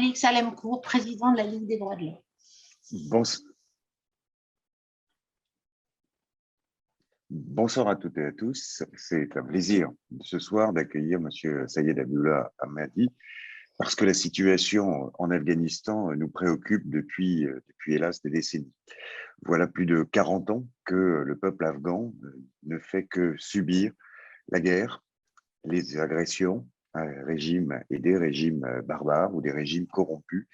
Malik Salemkour, président de la Ligue des droits de l'homme. Bonsoir à toutes et à tous. C'est un plaisir ce soir d'accueillir M. Sayed Abdullah Ahmadi parce que la situation en Afghanistan nous préoccupe depuis hélas des décennies. Voilà plus de 40 ans que le peuple afghan ne fait que subir la guerre, les agressions, un régime et des régimes barbares ou des régimes corrompus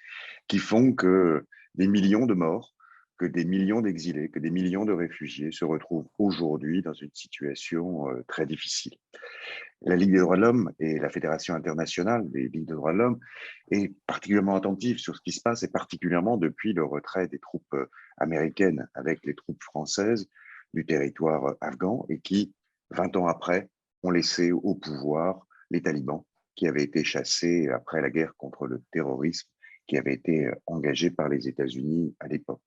qui font que des millions de morts, que des millions d'exilés, que des millions de réfugiés se retrouvent aujourd'hui dans une situation très difficile. La Ligue des droits de l'homme et la Fédération internationale des ligues des droits de l'homme est particulièrement attentive sur ce qui se passe, et particulièrement depuis le retrait des troupes américaines avec les troupes françaises du territoire afghan et qui, 20 ans après, ont laissé au pouvoir les talibans qui avaient été chassés après la guerre contre le terrorisme qui avait été engagée par les États-Unis à l'époque.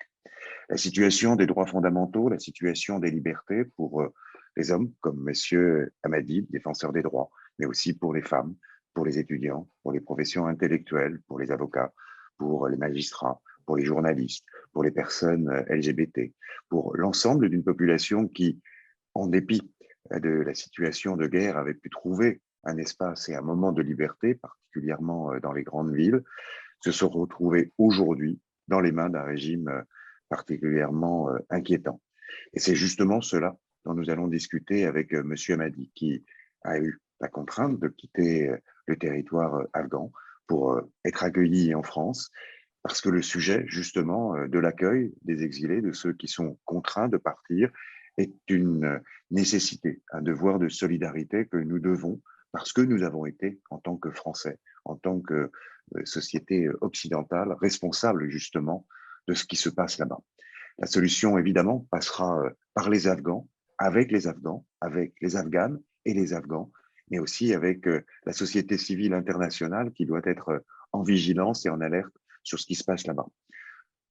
La situation des droits fondamentaux, la situation des libertés pour les hommes comme Monsieur Ahmadi, défenseur des droits, mais aussi pour les femmes, pour les étudiants, pour les professions intellectuelles, pour les avocats, pour les magistrats, pour les journalistes, pour les personnes LGBT, pour l'ensemble d'une population qui, en dépit de la situation de guerre, avait pu trouver un espace et un moment de liberté, particulièrement dans les grandes villes, se sont retrouvés aujourd'hui dans les mains d'un régime particulièrement inquiétant. Et c'est justement cela dont nous allons discuter avec M. Ahmadi, qui a eu la contrainte de quitter le territoire afghan pour être accueilli en France, parce que le sujet, justement, de l'accueil des exilés, de ceux qui sont contraints de partir, est une nécessité, un devoir de solidarité que nous devons, parce que nous avons été, en tant que Français, en tant que société occidentale, responsables justement de ce qui se passe là-bas. La solution, évidemment, passera par les Afghans, avec les Afghanes et les Afghans, mais aussi avec la société civile internationale qui doit être en vigilance et en alerte sur ce qui se passe là-bas.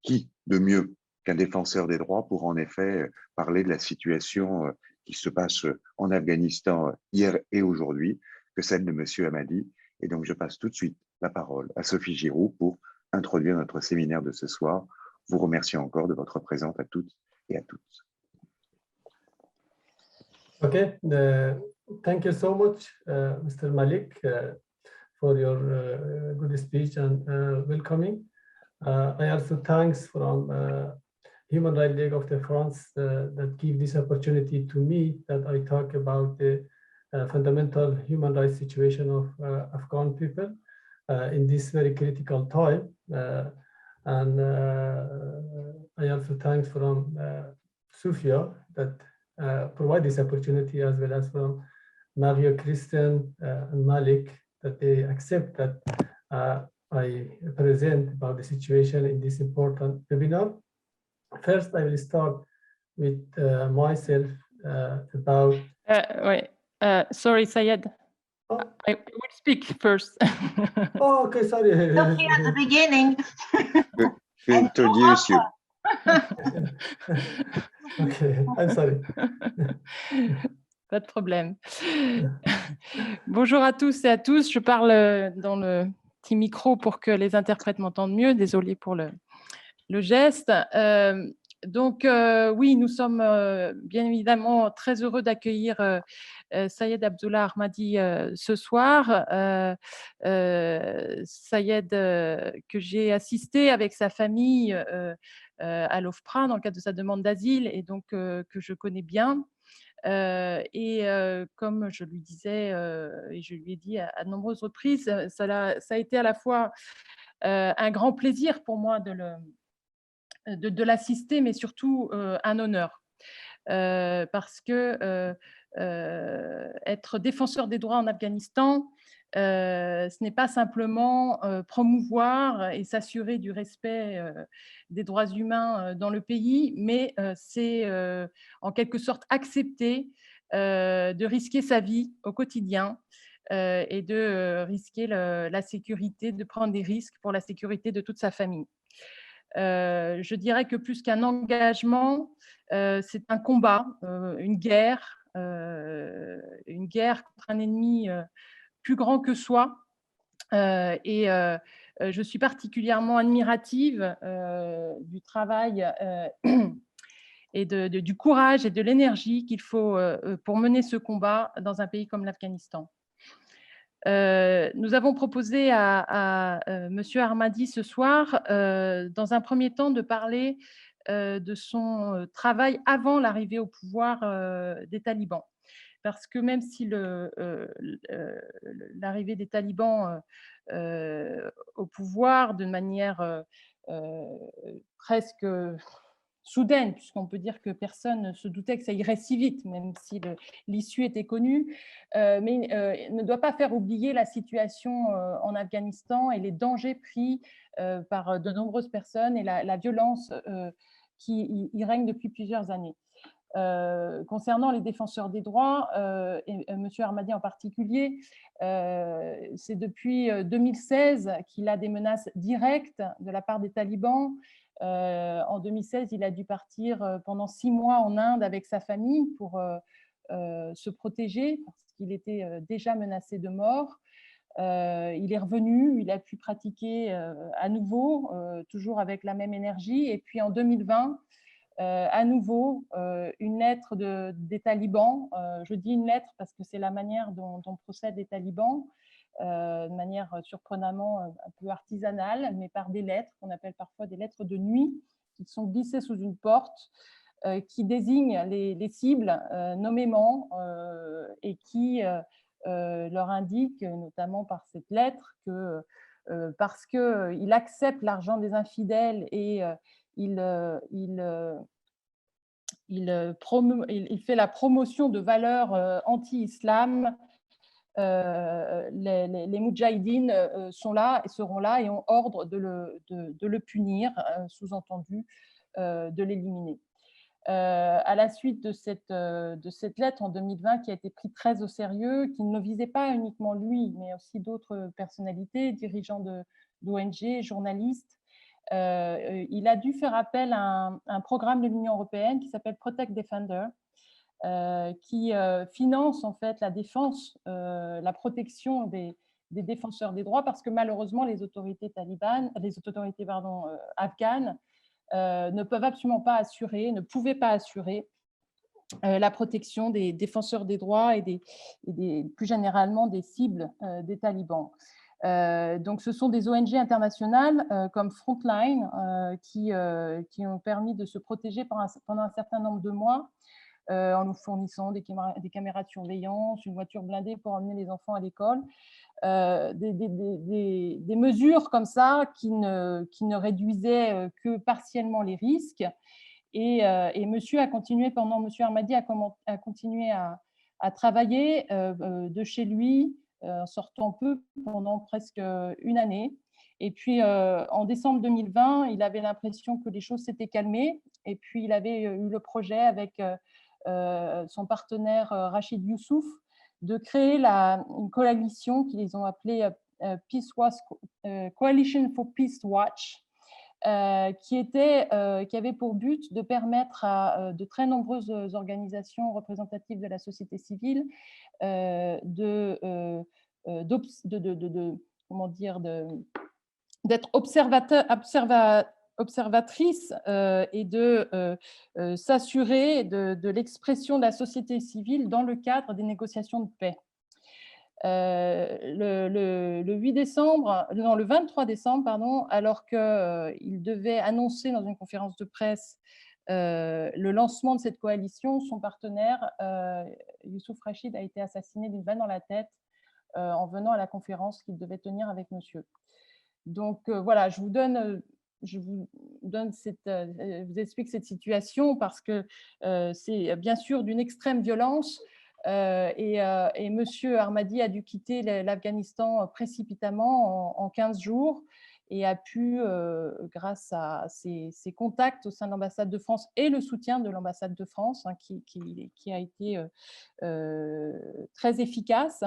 Qui de mieux qu'un défenseur des droits pour en effet parler de la situation qui se passe en Afghanistan hier et aujourd'hui que celle de M. Ahmadi. Et donc, je passe tout de suite la parole à Sophie Giroux pour introduire notre séminaire de ce soir. Vous remercie encore de votre présence à toutes et à tous. Okay, thank you so much, Mr. Malik, for your good speech and welcoming. I also thanks from Human Rights League of the France that give this opportunity to me that I talk about the fundamental human rights situation of Afghan people in this very critical time. And I also thanks from Sofia that provide this opportunity, as well as from Mario, Christian, and Malik, that they accept that I present about the situation in this important webinar. First, I will start with myself about. Wait, sorry, Sayed. Oh. I will speak first. Oh, okay, sorry. Sophie at the beginning. To introduce you. Okay, I'm sorry. Pas de problème. Bonjour à tous et à tous. Je parle dans le petit micro pour que les interprètes m'entendent mieux. Désolée pour le geste. Donc, oui, nous sommes bien évidemment très heureux d'accueillir Sayed Abdullah Ahmadi ce soir. Sayed, que j'ai assisté avec sa famille à l'OFPRA dans le cadre de sa demande d'asile et donc que je connais bien. Comme je lui disais et je lui ai dit à de nombreuses reprises, ça a été à la fois un grand plaisir pour moi de l'assister, mais surtout un honneur. Parce que être défenseur des droits en Afghanistan, ce n'est pas simplement promouvoir et s'assurer du respect des droits humains dans le pays, mais c'est en quelque sorte accepter de risquer sa vie au quotidien et de risquer la sécurité, de prendre des risques pour la sécurité de toute sa famille. Je dirais que plus qu'un engagement, c'est un combat, une guerre contre un ennemi plus grand que soi. je suis particulièrement admirative du travail et du courage et de l'énergie qu'il faut pour mener ce combat dans un pays comme l'Afghanistan. Nous avons proposé à Monsieur Ahmadi ce soir, dans un premier temps, de parler de son travail avant l'arrivée au pouvoir des talibans. Parce que même si l'arrivée des talibans au pouvoir de manière presque soudaine, puisqu'on peut dire que personne ne se doutait que ça irait si vite, même si l'issue était connue, mais ne doit pas faire oublier la situation en Afghanistan et les dangers pris par de nombreuses personnes et la violence qui y règne depuis plusieurs années. Concernant les défenseurs des droits, et M. Ahmadi en particulier, c'est depuis 2016 qu'il a des menaces directes de la part des talibans. En 2016, il a dû partir pendant 6 mois en Inde avec sa famille pour se protéger, parce qu'il était déjà menacé de mort. Il est revenu, il a pu pratiquer à nouveau, toujours avec la même énergie. Et puis en 2020, à nouveau, une lettre des talibans. Je dis une lettre parce que c'est la manière dont procèdent les talibans, de manière surprenamment un peu artisanale, mais par des lettres qu'on appelle parfois des lettres de nuit, qui sont glissées sous une porte, qui désignent les cibles nommément et qui leur indiquent, notamment par cette lettre, que parce qu'il accepte l'argent des infidèles et il fait la promotion de valeurs anti-islam. Les moudjahidines sont là et seront là et ont ordre de le punir, sous-entendu de l'éliminer. À la suite de cette lettre en 2020 qui a été prise très au sérieux, qui ne visait pas uniquement lui, mais aussi d'autres personnalités, dirigeants d'ONG, journalistes, il a dû faire appel à un programme de l'Union européenne qui s'appelle Protect Defender, qui finance en fait la défense, la protection des défenseurs des droits, parce que malheureusement les autorités afghanes ne peuvent absolument pas assurer, ne pouvaient pas assurer la protection des défenseurs des droits et plus généralement des cibles des talibans. Donc, ce sont des ONG internationales comme Frontline qui ont permis de se protéger pendant un certain nombre de mois en nous fournissant des caméras de surveillance, une voiture blindée pour emmener les enfants à l'école. Des mesures comme ça qui ne réduisaient que partiellement les risques. Et monsieur a continué, monsieur Ahmadi a continué à travailler de chez lui, en sortant peu, pendant presque une année. Et puis, en décembre 2020, il avait l'impression que les choses s'étaient calmées. Et puis, il avait eu le projet avec son partenaire Rachid Youssouf de créer une coalition qu'ils ont appelée Coalition for Peace Watch, qui avait pour but de permettre à de très nombreuses organisations représentatives de la société civile d'être observatrices et de s'assurer de l'expression de la société civile dans le cadre des négociations de paix. Le 23 décembre, pardon, alors qu'il devait annoncer dans une conférence de presse le lancement de cette coalition, son partenaire, Youssouf Rachid, a été assassiné d'une balle dans la tête en venant à la conférence qu'il devait tenir avec monsieur. Donc voilà, je vous explique cette situation parce que c'est bien sûr d'une extrême violence. Et M. Ahmadi a dû quitter l'Afghanistan précipitamment en 15 jours et a pu, grâce à ses contacts au sein de l'ambassade de France et le soutien de l'ambassade de France, hein, qui a été très efficace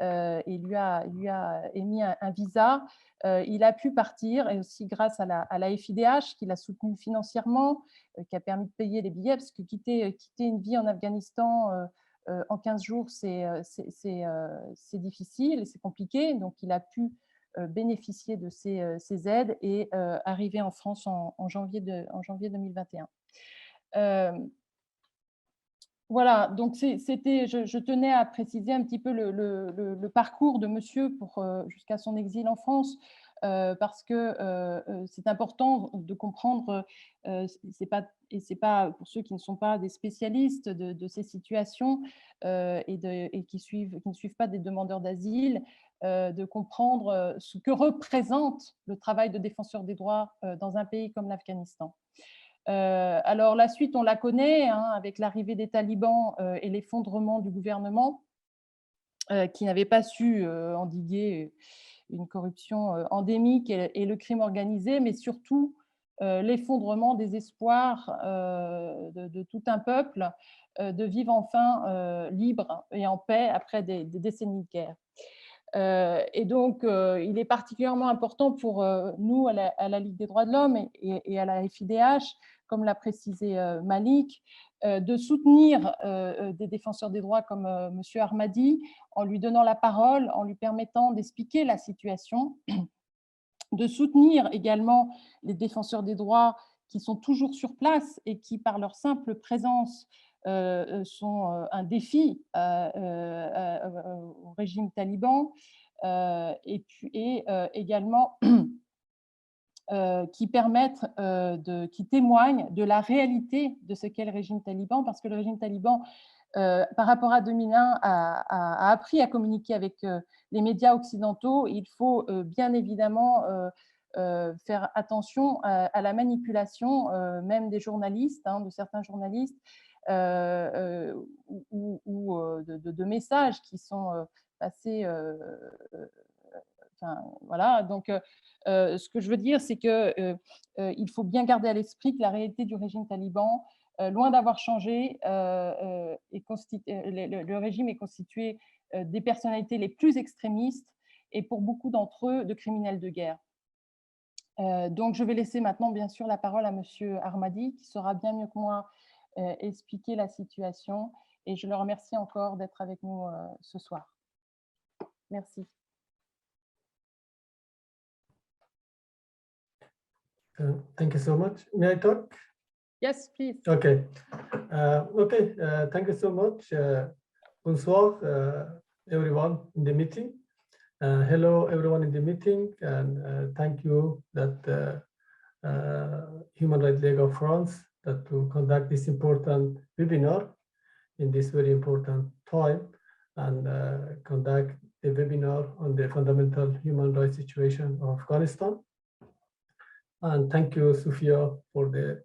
et lui a émis un visa. Il a pu partir, et aussi grâce à la FIDH qui l'a soutenu financièrement, qui a permis de payer les billets, parce que quitter une vie en Afghanistan en 15 jours, c'est difficile et c'est compliqué. Donc, il a pu bénéficier de ces aides et arriver en France en janvier 2021. Voilà, donc je tenais à préciser un petit peu le parcours de monsieur jusqu'à son exil en France, parce que c'est important de comprendre, c'est pas pour ceux qui ne sont pas des spécialistes de ces situations et qui ne suivent pas des demandeurs d'asile, de comprendre ce que représente le travail de défenseur des droits dans un pays comme l'Afghanistan. Alors la suite, on la connaît, hein, avec l'arrivée des talibans et l'effondrement du gouvernement qui n'avait pas su endiguer une corruption endémique et le crime organisé, mais surtout l'effondrement des espoirs de tout un peuple de vivre enfin libre et en paix après des décennies de guerre. Et donc, il est particulièrement important pour nous, à la Ligue des droits de l'homme et à la FIDH, comme l'a précisé Malik, de soutenir des défenseurs des droits comme M. Ahmadi, en lui donnant la parole, en lui permettant d'expliquer la situation, de soutenir également les défenseurs des droits qui sont toujours sur place et qui, par leur simple présence, sont un défi au régime taliban, et également qui témoignent de la réalité de ce qu'est le régime taliban, parce que le régime taliban, par rapport à 2001, a appris à communiquer avec les médias occidentaux. Il faut bien évidemment faire attention à la manipulation, même des journalistes, hein, de certains journalistes, ou de messages qui sont passés. Enfin, voilà, donc ce que je veux dire, c'est qu'il faut bien garder à l'esprit que la réalité du régime taliban, loin d'avoir changé, le régime est constitué des personnalités les plus extrémistes et pour beaucoup d'entre eux, de criminels de guerre. Donc, je vais laisser maintenant, bien sûr, la parole à M. Ahmadi, qui saura bien mieux que moi expliquer la situation. Et je le remercie encore d'être avec nous ce soir. Merci. Thank you so much. May I talk? Yes, please. Okay. Thank you so much. Bonsoir, everyone in the meeting. Hello, everyone in the meeting, and thank you that Human Rights League of France to conduct this important webinar in this very important time and conduct a webinar on the fundamental human rights situation of Afghanistan. And thank you, Sofia, for the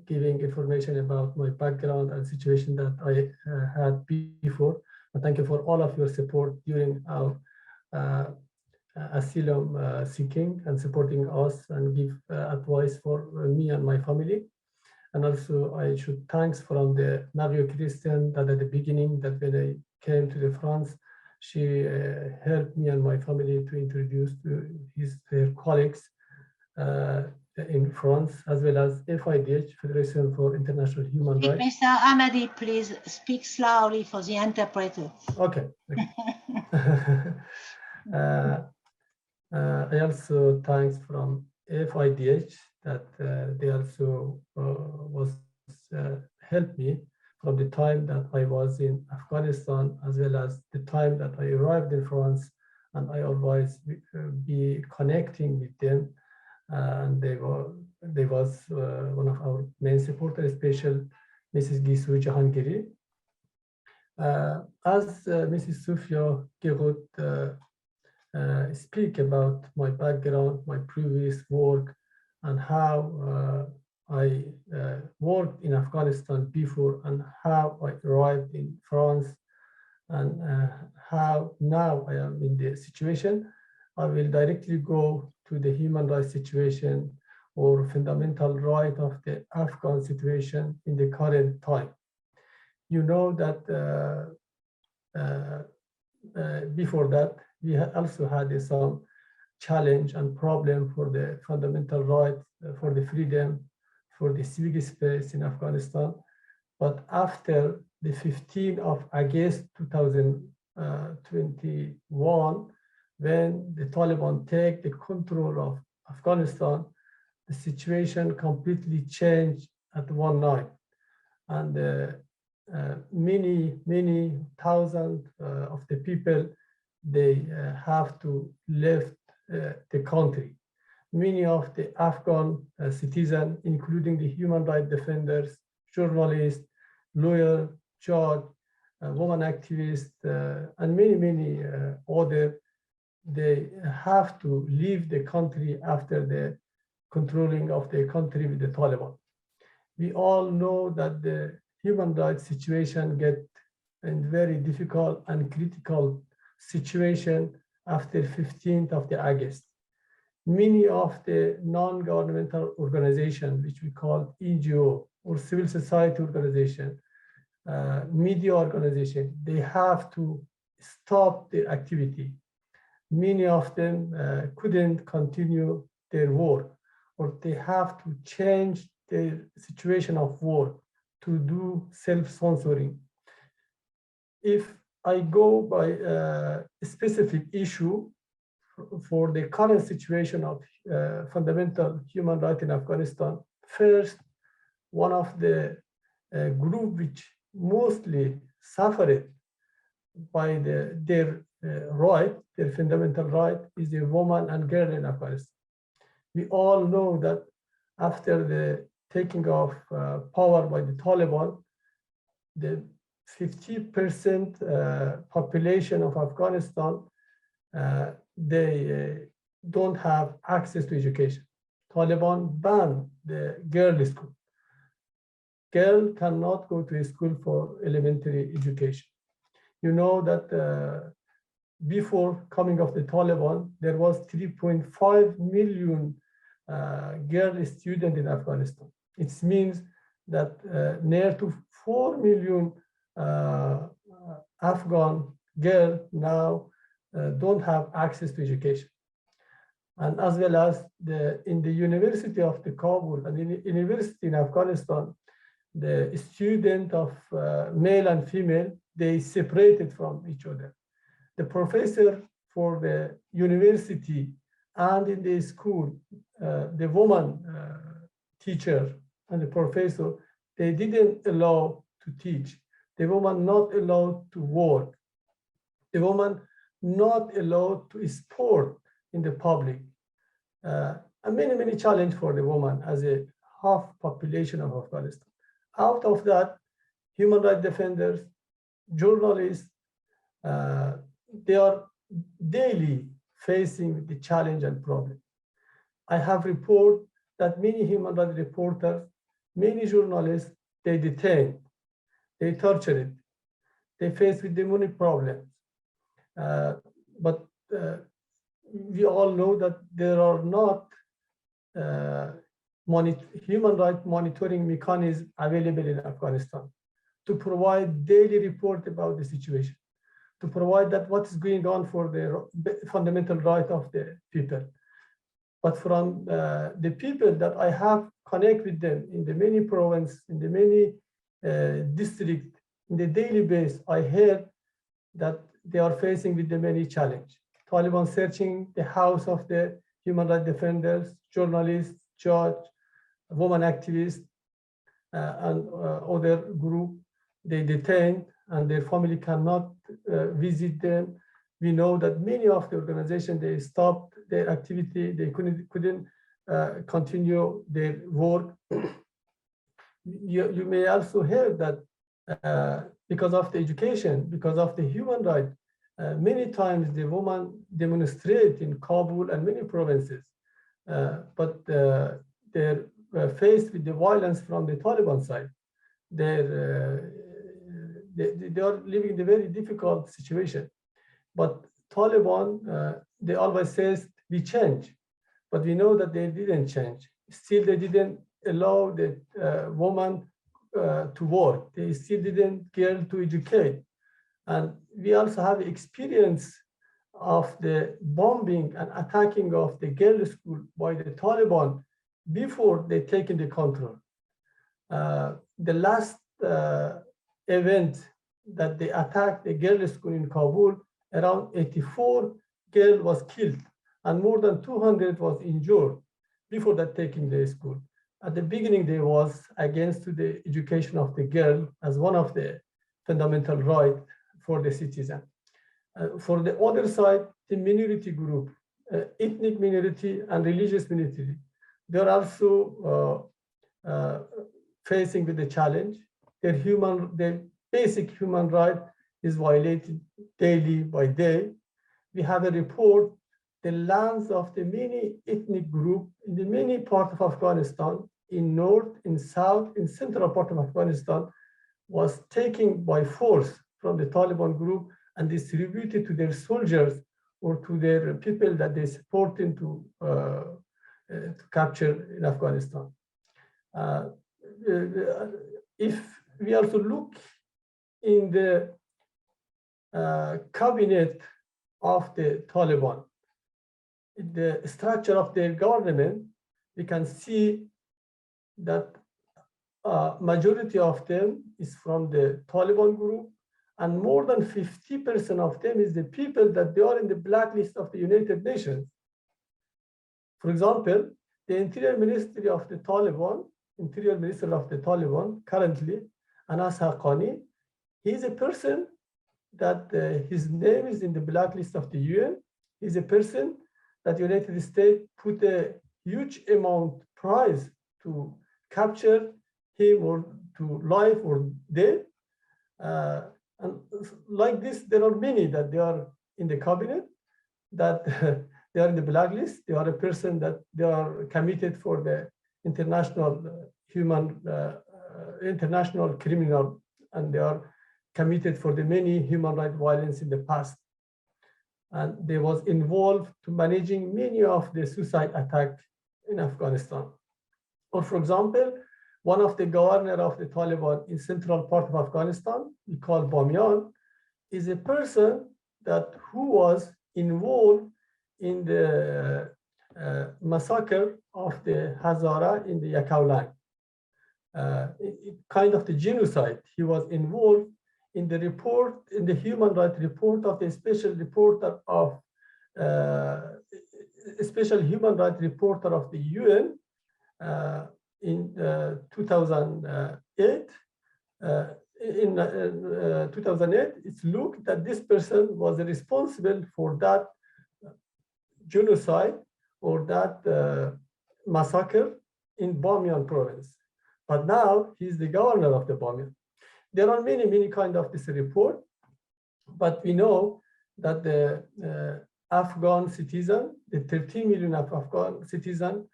giving information about my background and situation that I had before. And thank you for all of your support during our asylum seeking and supporting us and give advice for me and my family. And also I should thanks from the Navio Christian that at the beginning, that when I came to the France, she helped me and my family to introduce to her colleagues in France, as well as FIDH, Federation for International Human Rights. Mr. Ahmadi, please speak slowly for the interpreter. Okay. I also thanks from FIDH that they also helped me from the time that I was in Afghanistan, as well as the time that I arrived in France, and I always be connecting with them. And they was one of our main supporters, especially Mrs. Gisu Jahangiri. As Mrs. Sofia Giroud speak about my background, my previous work, and how I worked in Afghanistan before, and how I arrived in France, and how now I am in the situation, I will directly go to the human rights situation or fundamental right of the Afghan situation in the current time. You know that before that, we also had some challenge and problem for the fundamental right, for the freedom, for the civic space in Afghanistan. But after the 15th of August 2021, when the Taliban take the control of Afghanistan, the situation completely changed at one night. And many thousands of the people, they have to leave the country. Many of the Afghan citizens, including the human rights defenders, journalists, lawyers, judge, women activists, and many other, they have to leave the country after the controlling of the country with the Taliban. We all know that the human rights situation get in very difficult and critical situation after 15th of August. Many of the non-governmental organizations, which we call NGO or civil society organization, media organization, they have to stop their activity. Many of them couldn't continue their work, or they have to change their situation of work to do self-censoring. If I go by a specific issue for the current situation of fundamental human rights in Afghanistan, first, one of the group which mostly suffered by their right, their fundamental right, is the woman and girl in Afghanistan. We all know that after the taking of power by the Taliban, the 50% population of Afghanistan, they don't have access to education. Taliban banned the girls' school. Girl cannot go to a school for elementary education. You know that before coming of the Taliban, there was 3.5 million girl students in Afghanistan. It means that near to 4 million Afghan girls now don't have access to education. And as well as in the University of the Kabul and in the university in Afghanistan, the student of male and female, they separated from each other. The professor for the university and in the school, the woman teacher and the professor, they didn't allow to teach. The woman not allowed to work. The woman not allowed to sport in the public. And many challenges for the woman as a half population of Afghanistan. Out of that, human rights defenders, journalists, they are daily facing the challenge and problem. I have reported that many human rights reporters, many journalists, they detained, they tortured, they face with the money problems. But we all know that there are not human rights monitoring mechanisms available in Afghanistan to provide daily report about the situation, to provide that what is going on for the fundamental right of the people. But from the people that I have connect with them in the many provinces, in the many districts, in the daily basis, I heard that they are facing with the many challenges. Taliban searching the house of the human rights defenders, journalists, judge, women activists, and other group. They detain and their family cannot visit them. We know that many of the organizations, they stopped their activity. They couldn't continue their work. You may also hear that because of the education, because of the human rights, many times the women demonstrate in Kabul and many provinces, but they're faced with the violence from the Taliban side. They are living in a very difficult situation. But Taliban, they always says we change, but we know that they didn't change. Still, they didn't allow the woman to work. They still didn't girl to educate. And we also have experience of the bombing and attacking of the girls' school by the Taliban before they taken the control. The last event that they attacked the girls' school in Kabul, around 84 girl was killed and more than 200 was injured before that taking the school. At the beginning, there was against the education of the girl as one of the fundamental rights for the citizen. For the other side, the minority group, ethnic minority and religious minority, they are also facing with the challenge. Their basic human right is violated daily by day. We have a report, the lands of the many ethnic group in the many parts of Afghanistan, in north, in south, in central part of Afghanistan, was taken by force from the Taliban group and distributed to their soldiers or to their people that they supported to capture in Afghanistan. If we also look in the cabinet of the Taliban, the structure of their government, we can see that majority of them is from the Taliban group, and more than 50% of them is the people that they are in the blacklist of the United Nations. For example, the Interior Ministry of the Taliban, Interior Minister of the Taliban currently, Anas Haqqani, he is a person that his name is in the blacklist of the UN. He's a person that the United States put a huge amount price to capture him or to life or death. And like this, there are many that they are in the cabinet, that they are in the blacklist. They are a person that they are committed for the international international criminal, and they are committed for the many human rights violence in the past. And they was involved to managing many of the suicide attacks in Afghanistan. Or for example, one of the governor of the Taliban in central part of Afghanistan, we call Bamiyan, is a person that who was involved in the massacre of the Hazara in the Yakaulang. Kind of the genocide. He was involved in the report, in the human rights report of the special reporter of special human rights reporter of the UN in 2008. In 2008, it's looked that this person was responsible for that genocide or that massacre in Bamiyan province. But now he's the governor of the Bamiyan. There are many, many kind of this report, but we know that the Afghan citizen, the 13 million of Afghan citizen,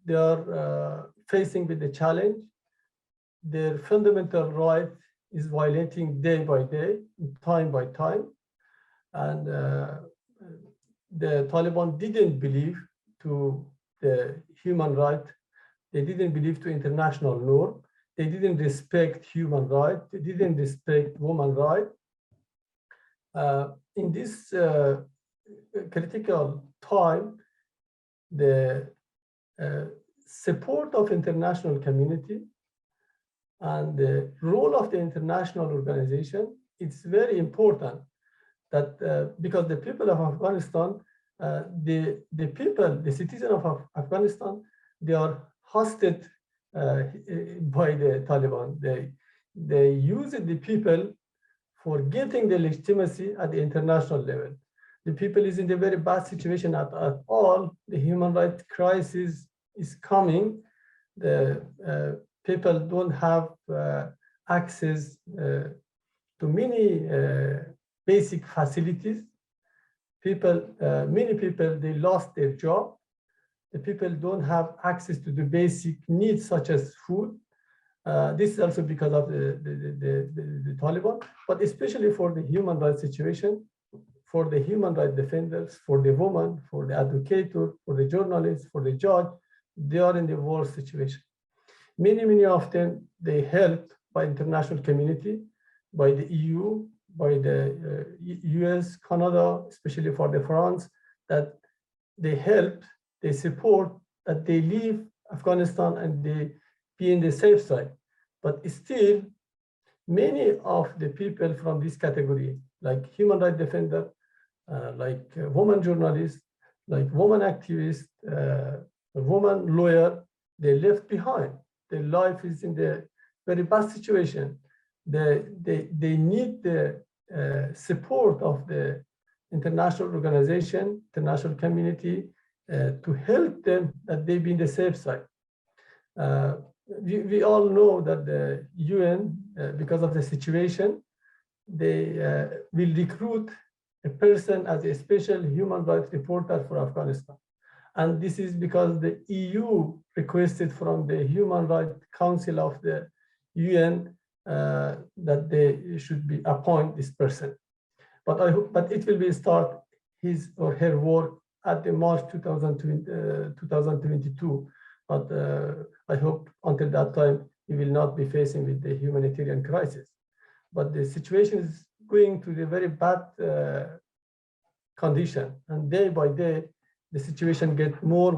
they are facing with the challenge. Their fundamental right is violating day by day, time by time. And the Taliban didn't believe to the human right. They didn't believe to international law. They didn't respect human rights. They didn't respect women's rights. In this critical time, the support of international community and the role of the international organization, it's very important that because the people of Afghanistan, the people, the citizens of Afghanistan, they are hosted by the Taliban. They use the people for getting the legitimacy at the international level. The people is in a very bad situation at all. The human rights crisis is coming. The people don't have access to many basic facilities. Many people, they lost their job. The people don't have access to the basic needs such as food. This is also because of the Taliban, but especially for the human rights situation, for the human rights defenders, for the woman, for the advocator, for the journalist, for the judge, they are in the worst situation. Many of them, they helped by international community, by the EU, by the US, Canada, especially for the France, that they help, they support, that they leave Afghanistan and they be in the safe side. But still, many of the people from this category, like human rights defender, like woman journalists, like woman activists, woman lawyer, they left behind. Their life is in the very bad situation. They need the support of the international organization, international community to help them that they be in the safe side. We all know that the UN, because of the situation, they will recruit a person as a special human rights reporter for Afghanistan. And this is because the EU requested from the Human Rights Council of the UN that they should be appoint this person. But I hope, but it will be start his or her work at the March 2022. But I hope until that time, we will not be facing with the humanitarian crisis. But the situation is going to the very bad condition, and day by day, the situation gets more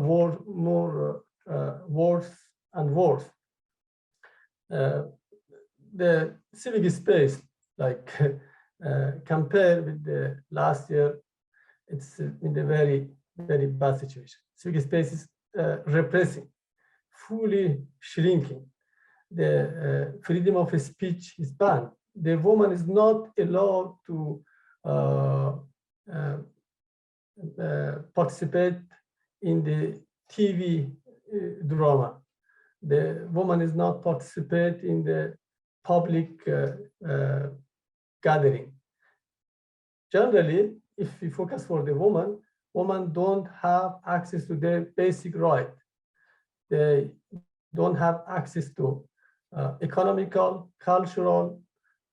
worse and worse. The civic space, like compared with the last year, it's in the very bad situation. Civic space is repressing, fully shrinking. The freedom of speech is banned. The woman is not allowed to participate in the TV drama. The woman is not participate in the public gathering. Generally, if we focus for the woman don't have access to their basic right. They don't have access to economical, cultural,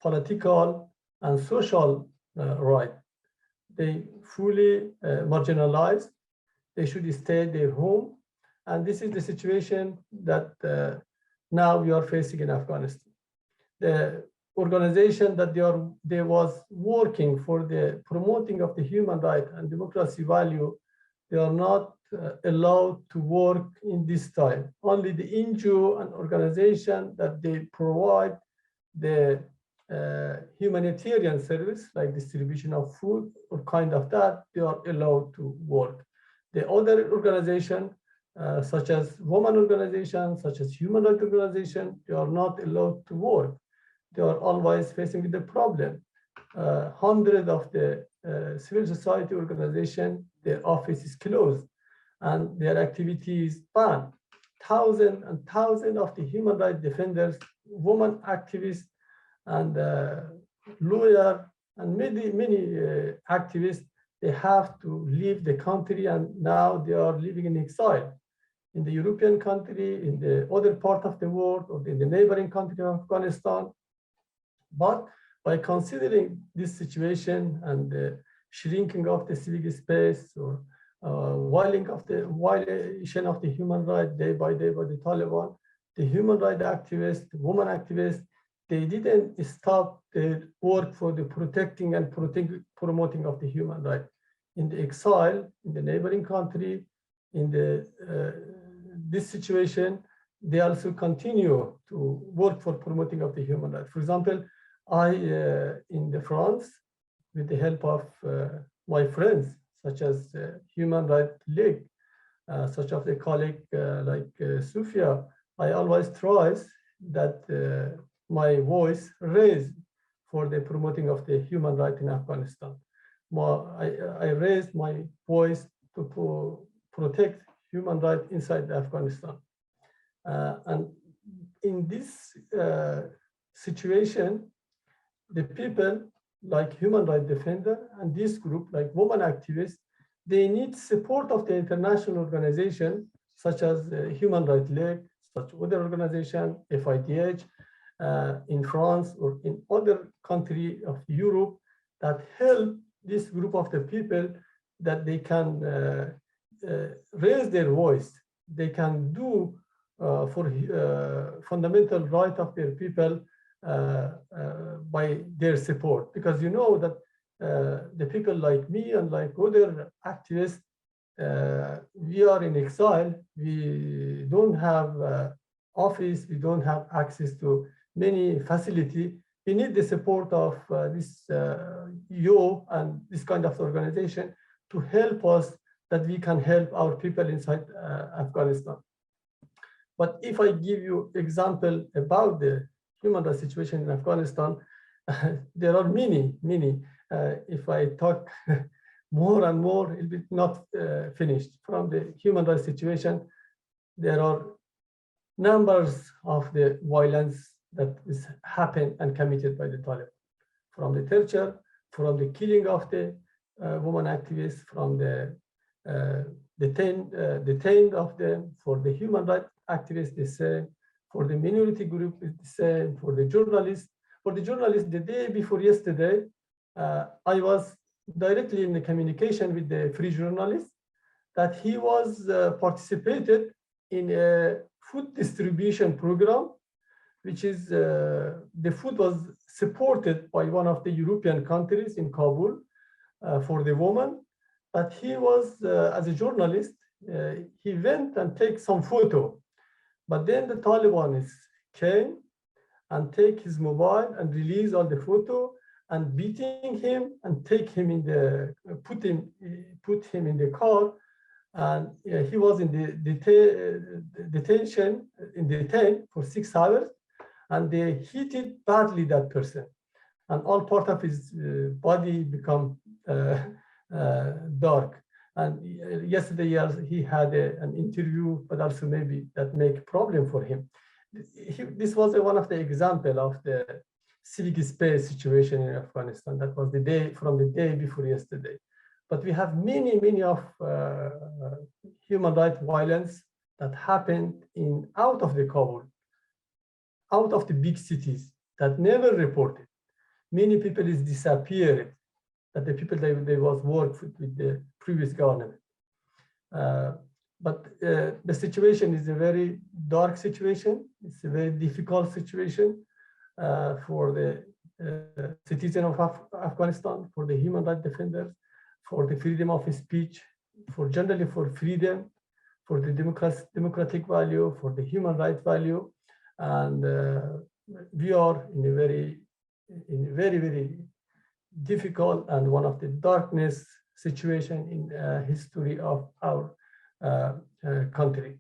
political, and social right. They fully marginalized. They should stay at their home. And this is the situation that now we are facing in Afghanistan. The organization that they was working for the promoting of the human right and democracy value, they are not allowed to work in this time. Only the NGO and organization that they provide the humanitarian service, like distribution of food or kind of that, they are allowed to work. The other organization, such as women organizations, such as human rights organization, they are not allowed to work. They are always facing with the problem. Hundreds of the civil society organization, their office is closed and their activity is banned. Thousands and thousands of the human rights defenders, women activists, and lawyers, and many activists, they have to leave the country, and now they are living in exile in the European country, in the other part of the world, or in the neighboring country of Afghanistan. But by considering this situation and the shrinking of the civic space or violation of the human rights day by day by the Taliban, the human rights activists, women activists, they didn't stop their work for the protecting and promoting of the human rights. In the exile, in the neighboring country, in the this situation, they also continue to work for promoting of the human rights. For example, I, in the France, with the help of my friends, such as Human Rights League, such as a colleague like Sofia, I always try that my voice raised for the promoting of the human rights in Afghanistan. I raised my voice to protect human rights inside Afghanistan. And in this situation, the people like human rights defender and this group like women activists, they need support of the international organization such as Human Rights League, such other organization, FIDH, in France or in other countries of Europe that help this group of the people that they can raise their voice. They can do for fundamental right of their people by their support, because you know that the people like me and like other activists, we are in exile. We don't have office. We don't have access to many facilities. we need the support of you and this kind of organization to help us that we can help our people inside Afghanistan. But if I give you example about the human rights situation in Afghanistan, there are many. If I talk more and more, it will be not finished. From the human rights situation, there are numbers of the violence that is happened and committed by the Taliban, from the torture, from the killing of the women activists, from the detained of them, for the human rights activists, the same, for the minority group, the same, for the journalists. For the journalists, the day before yesterday, I was directly in the communication with the free journalist that he was participated in a food distribution program, which is the food was supported by one of the European countries in Kabul for the woman. But he was, as a journalist, he went and take some photo. But then the Taliban came and take his mobile and release all the photo and beating him and take him in the, put him in the car. And he was in the detention for 6 hours, and they hit badly that person, and all part of his body become dark. And yesterday he had an interview, but also maybe that make a problem for him. This was one of the example of the civic space situation in Afghanistan. That was the day from the day before yesterday. But we have many of human rights violence that happened out of the Kabul, out of the big cities that never reported. Many people is disappeared, that the people they was worked with the previous government. But the situation is a very dark situation. It's a very difficult situation for the citizens of Afghanistan, for the human rights defenders, for the freedom of speech, for generally for freedom, for the democratic value, for the human rights value. And we are in a very difficult and one of the darkness situation in history of our country.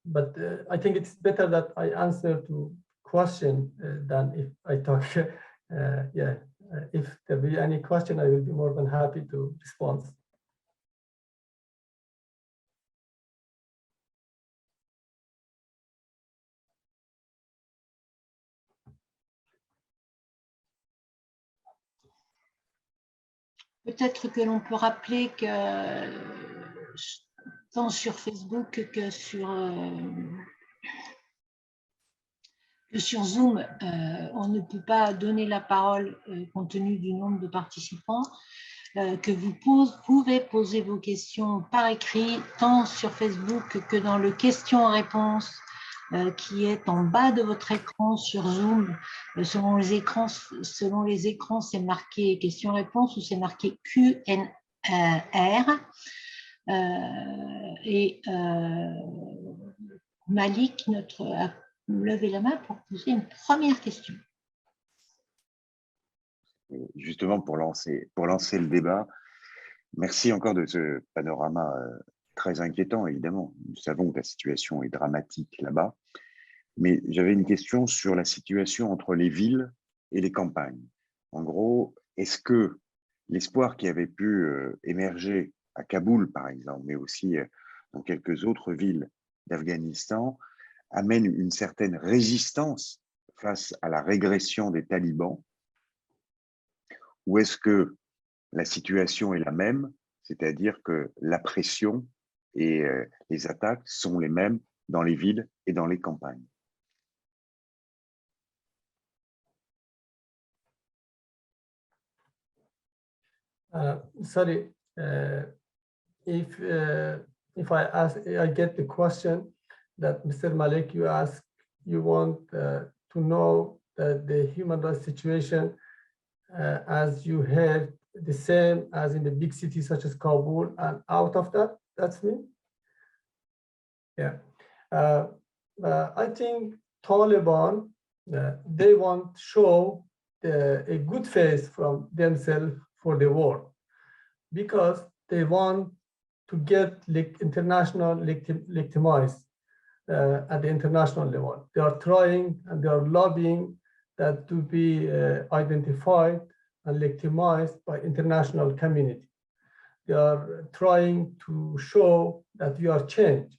But I think it's better that I answer to question than if I talk. If there be any question, I will be more than happy to respond. Peut-être que l'on peut rappeler que tant sur Facebook que sur Zoom, on ne peut pas donner la parole compte tenu du nombre de participants, que vous pouvez poser vos questions par écrit, tant sur Facebook que dans le question-réponse qui est en bas de votre écran sur Zoom. Selon les écrans, c'est marqué question-réponse ou c'est marqué Q&R. Malik a levé la main pour poser une première question. Justement, pour lancer le débat, merci encore de ce panorama très inquiétant, évidemment. Nous savons que la situation est dramatique là-bas, mais j'avais une question sur la situation entre les villes et les campagnes. En gros, est-ce que l'espoir qui avait pu émerger à Kaboul, par exemple, mais aussi dans quelques autres villes d'Afghanistan, amène une certaine résistance face à la régression des talibans, ou est-ce que la situation est la même, c'est-à-dire que la pression et les attaques sont les mêmes dans les villes et dans les campagnes? Sorry, if I get the question that Mr. Malik, you ask, you want to know the human rights situation as you heard, the same as in the big cities such as Kabul, and out of that, that's me? Yeah. I think Taliban they want to show a good face from themselves for the world, because they want to get international legitimized at the international level. They are trying and they are lobbying that to be identified and legitimized by international community. They are trying to show that we are changed.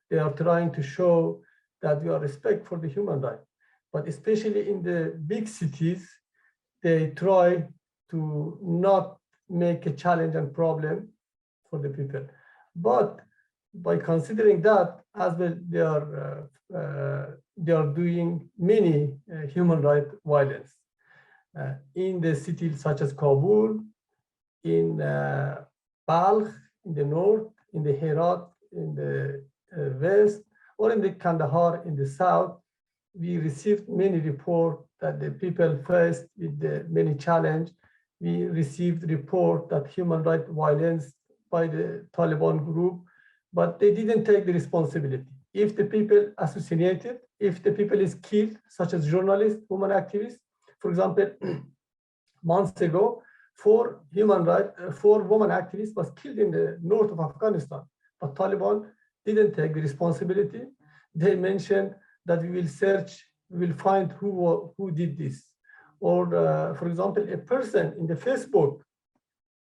They are trying to show that we are respect for the human rights. But especially in the big cities, they try to not make a challenge and problem for the people. But by considering that as well, they are doing many human rights violence in the cities such as Kabul, in Balkh in the north, in the Herat in the west, or in the Kandahar in the south. We received many reports that the people faced with the many challenges. We received report that human rights violence by the Taliban group, but they didn't take the responsibility. If the people assassinated, if the people is killed, such as journalists, women activists, for example, months ago, 4 women activists was killed in the north of Afghanistan, but Taliban didn't take the responsibility. They mentioned that we will search, we will find who did this. Or, for example, a person in the Facebook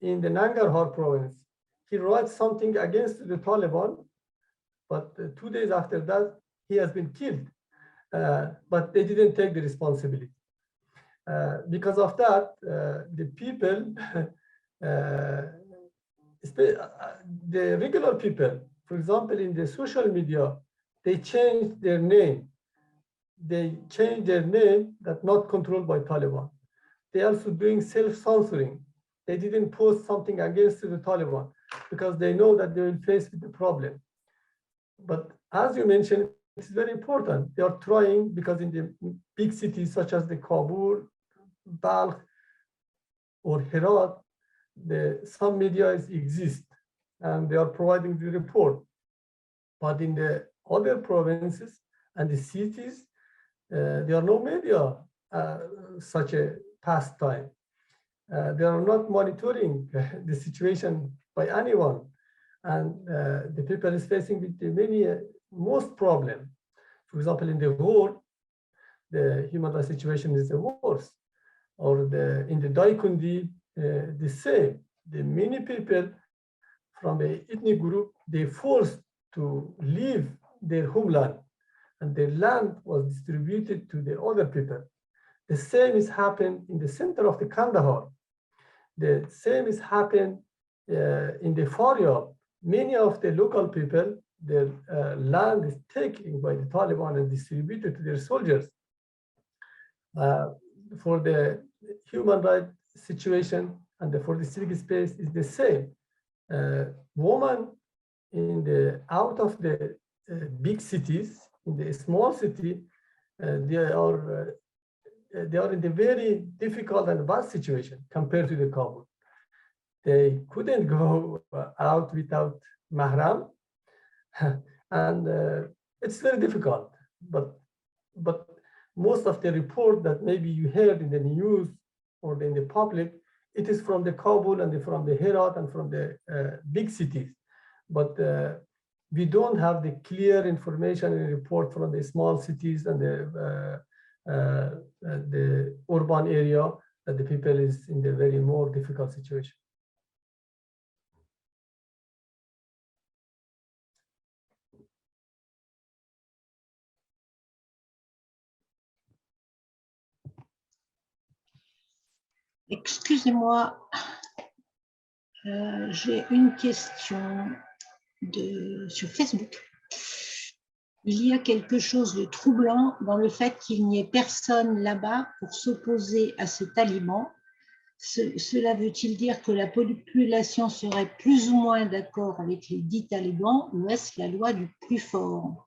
in the Nangarhar province, he writes something against the Taliban, but 2 days after that, he has been killed. But they didn't take the responsibility. Because of that, the people, the regular people, for example, in the social media, they changed their name. They changed their name that not controlled by Taliban. They also doing self-censoring. They didn't post something against the Taliban because they know that they will face with the problem. But as you mentioned, it's very important. They are trying, because in the big cities such as the Kabul, Balkh, or Herat, some media exist and they are providing the report. But in the other provinces and the cities, there are no media such a pastime. They are not monitoring the situation by anyone. And the people is facing with the most problem. For example, in the war, the human rights situation is the worst. Or in the Daikundi, the same. The many people from the ethnic group, they forced to leave their homeland, and their land was distributed to the other people. The same is happened in the center of the Kandahar. The same is happened in the Faryab. Many of the local people, their land is taken by the Taliban and distributed to their soldiers. For the human rights situation and for the civic space is the same. Women out of the big cities, in the small city, they are in a very difficult and bad situation compared to the Kabul. They couldn't go out without mahram, and it's very difficult. But most of the report that maybe you heard in the news or in the public, it is from the Kabul and from the Herat and from the big cities. But we don't have the clear information and report from the small cities and the urban area that the people is in the very more difficult situation. Excusez-moi, j'ai une question sur Facebook. Il y a quelque chose de troublant dans le fait qu'il n'y ait personne là-bas pour s'opposer à ce taliban. Cela veut-il dire que la population serait plus ou moins d'accord avec les dits talibans, ou est-ce la loi du plus fort?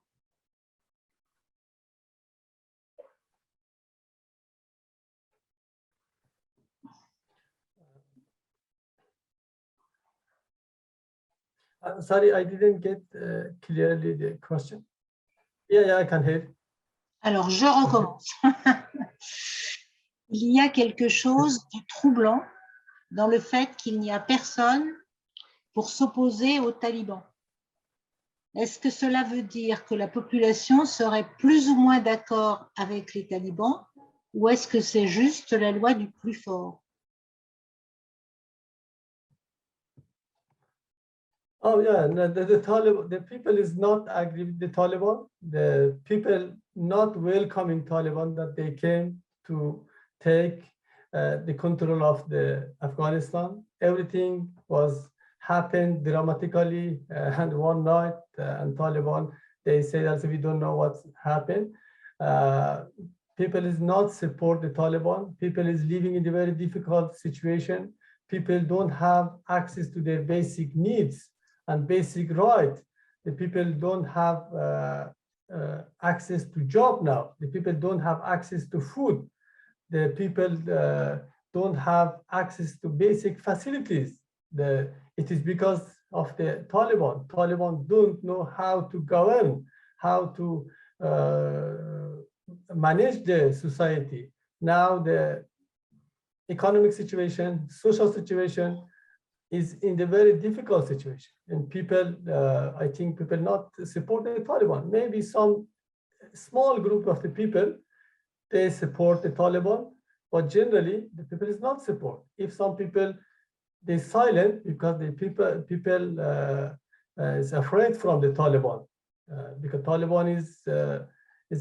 Sorry, I didn't get clearly the question. Yeah, I can hear. Alors, je recommence. Il y a quelque chose de troublant dans le fait qu'il n'y a personne pour s'opposer aux talibans. Est-ce que cela veut dire que la population serait plus ou moins d'accord avec les talibans ou est-ce que c'est juste la loi du plus fort? Oh yeah, no, the Taliban, the people is not agree with the Taliban. The people not welcoming Taliban that they came to take the control of the Afghanistan. Everything was happened dramatically and one night and Taliban, they say that we don't know what's happened. People is not support the Taliban. People is living in a very difficult situation. People don't have access to their basic needs and basic rights. The people don't have access to job now. The people don't have access to food. The people don't have access to basic facilities. It is because of the Taliban. Taliban don't know how to govern, how to manage the society. Now the economic situation, social situation is in the very difficult situation. And people, I think people not support the Taliban. Maybe some small group of the people, they support the Taliban, but generally the people is not support. If some people, they silent because the people is afraid from the Taliban because Taliban is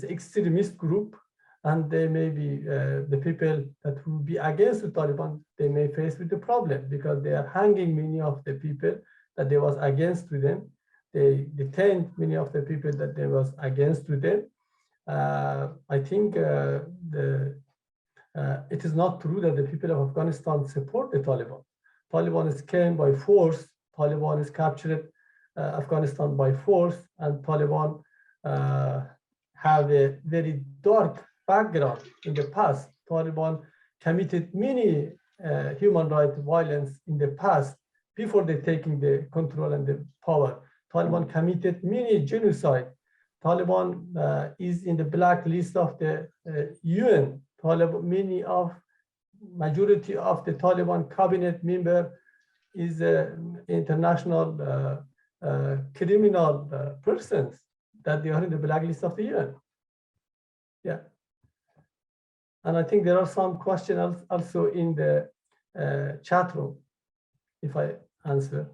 extremist group, and they may be the people that will be against the Taliban, they may face with the problem because they are hanging many of the people that they was against to them. They detained many of the people that they was against to them. I think it is not true that the people of Afghanistan support the Taliban. Taliban is came by force. Taliban is captured Afghanistan by force, and Taliban have a very dark background in the past. Taliban committed many human rights violence in the past before they taking the control and the power. Taliban committed many genocide. Taliban is in the blacklist of the UN. Taliban, majority of the Taliban cabinet member is international criminal persons that they are in the blacklist of the UN. Yeah. And I think there are some questions also in the chat room, if I answer.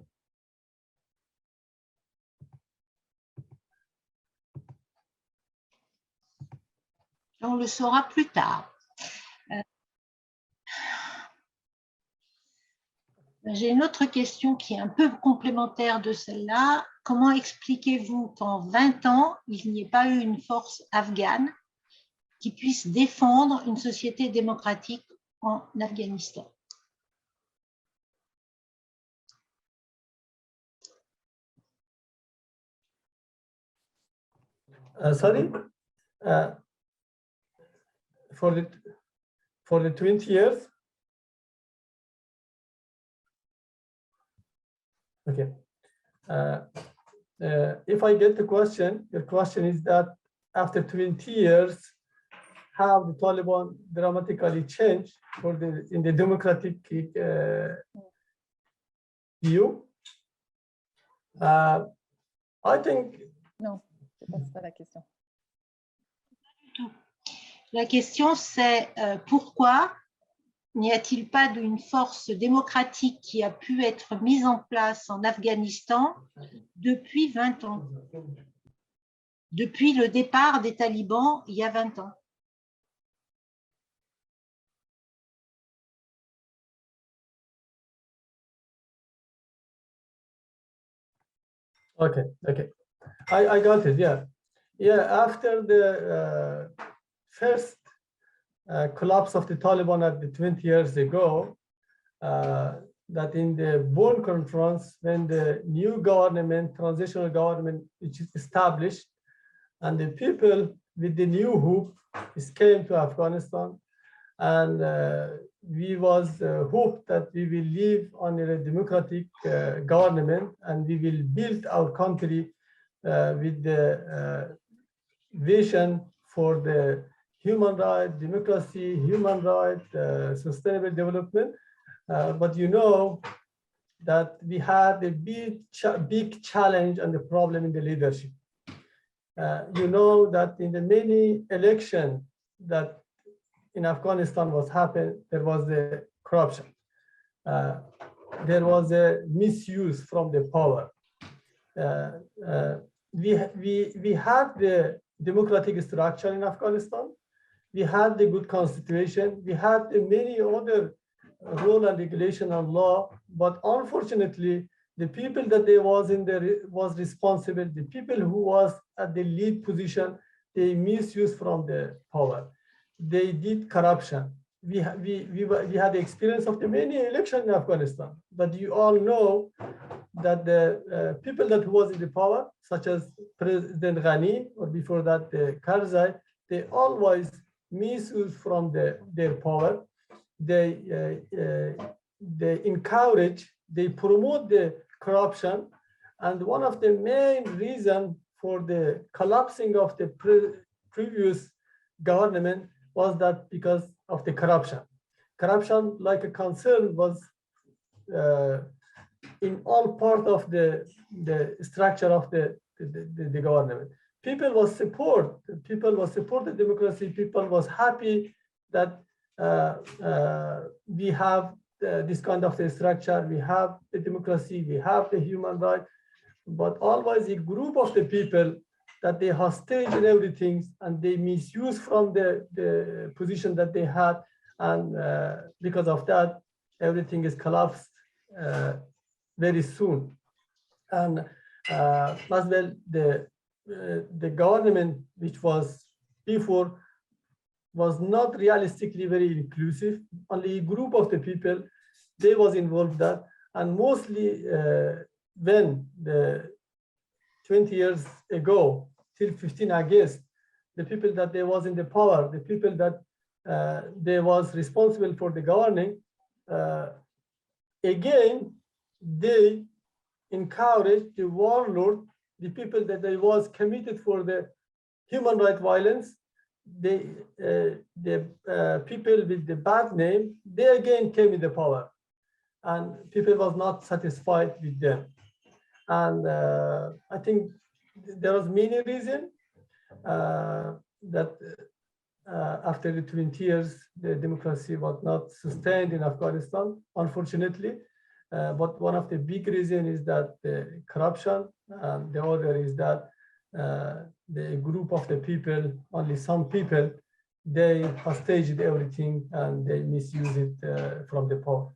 On le saura plus tard. J'ai une autre question qui est un peu complémentaire de celle-là. Comment expliquez-vous qu'en 20 ans, il n'y ait pas eu une force afghane qui puisse défendre une société démocratique en Afghanistan? Sorry? For the 20 years? Okay. If I get the question, your question is that after 20 years, how the Taliban dramatically changed in the democratic view? I think. Non, c'est pas la question. La question, c'est pourquoi n'y a-t-il pas d'une force démocratique qui a pu être mise en place en Afghanistan depuis 20 ans, depuis le départ des talibans il y a 20 ans? Okay. I got it, yeah. After the first collapse of the Taliban at the 20 years ago, that in the Bonn conference, when the new government, transitional government, which is established, and the people with the new hope came to Afghanistan, and we was hoped that we will live under a democratic government, and we will build our country with the vision for the human rights, democracy, human rights, sustainable development. But you know that we had a big challenge and the problem in the leadership. You know that in the many elections that in Afghanistan was happened, there was the corruption. There was a misuse from the power. We had the democratic structure in Afghanistan. We had the good constitution. We had the many other rule and regulation and law, but unfortunately, the people that they was responsible, the people who was at the lead position, they misused from the power. They did corruption. We had the experience of the many elections in Afghanistan, but you all know that the people that was in the power, such as President Ghani, or before that Karzai, they always misuse from their power. They encourage, they promote the corruption, and one of the main reasons for the collapsing of the previous government was that because of the corruption. Corruption, like a concern, was in all part of the structure of the government. People was supported democracy. People was happy that we have this kind of the structure. We have the democracy. We have the human right. But always a group of the people that they hostage and everything, and they misuse from the position that they had, and because of that, everything is collapsed very soon. And as well, the government which was before was not realistically very inclusive. Only a group of the people, they was involved that, and mostly when the 20 years ago, till 15 August, the people that they was in the power, the people that they was responsible for the governing, again, they encouraged the warlord, the people that they was committed for the human rights violence, the people with the bad name, they again came in the power, and people was not satisfied with them. And I think there was many reasons that after the 20 years, the democracy was not sustained in Afghanistan, unfortunately. But one of the big reasons is that the corruption, and the other is that the group of the people, only some people, they hostaged everything and they misuse it from the power.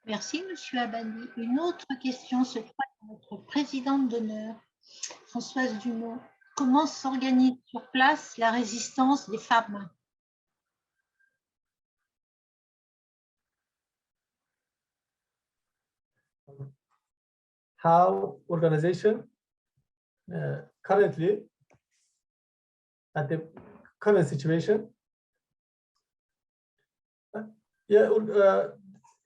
Merci, Monsieur Abadi. Une autre question se croit à notre présidente d'honneur, Françoise Dumont. Comment s'organise sur place la résistance des femmes? How organization currently at the current situation?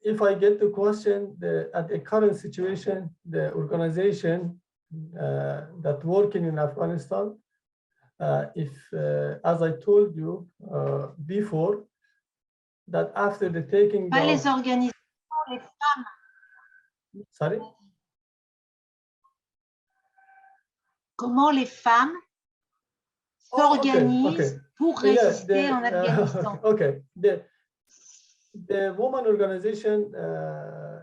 If I get the question, at the current situation, the organization that working in Afghanistan, as I told you before, that after the taking Pas les organisations, les femmes. Sorry? Comment les femmes s'organisent pour résister en Afghanistan? Okay. The woman organization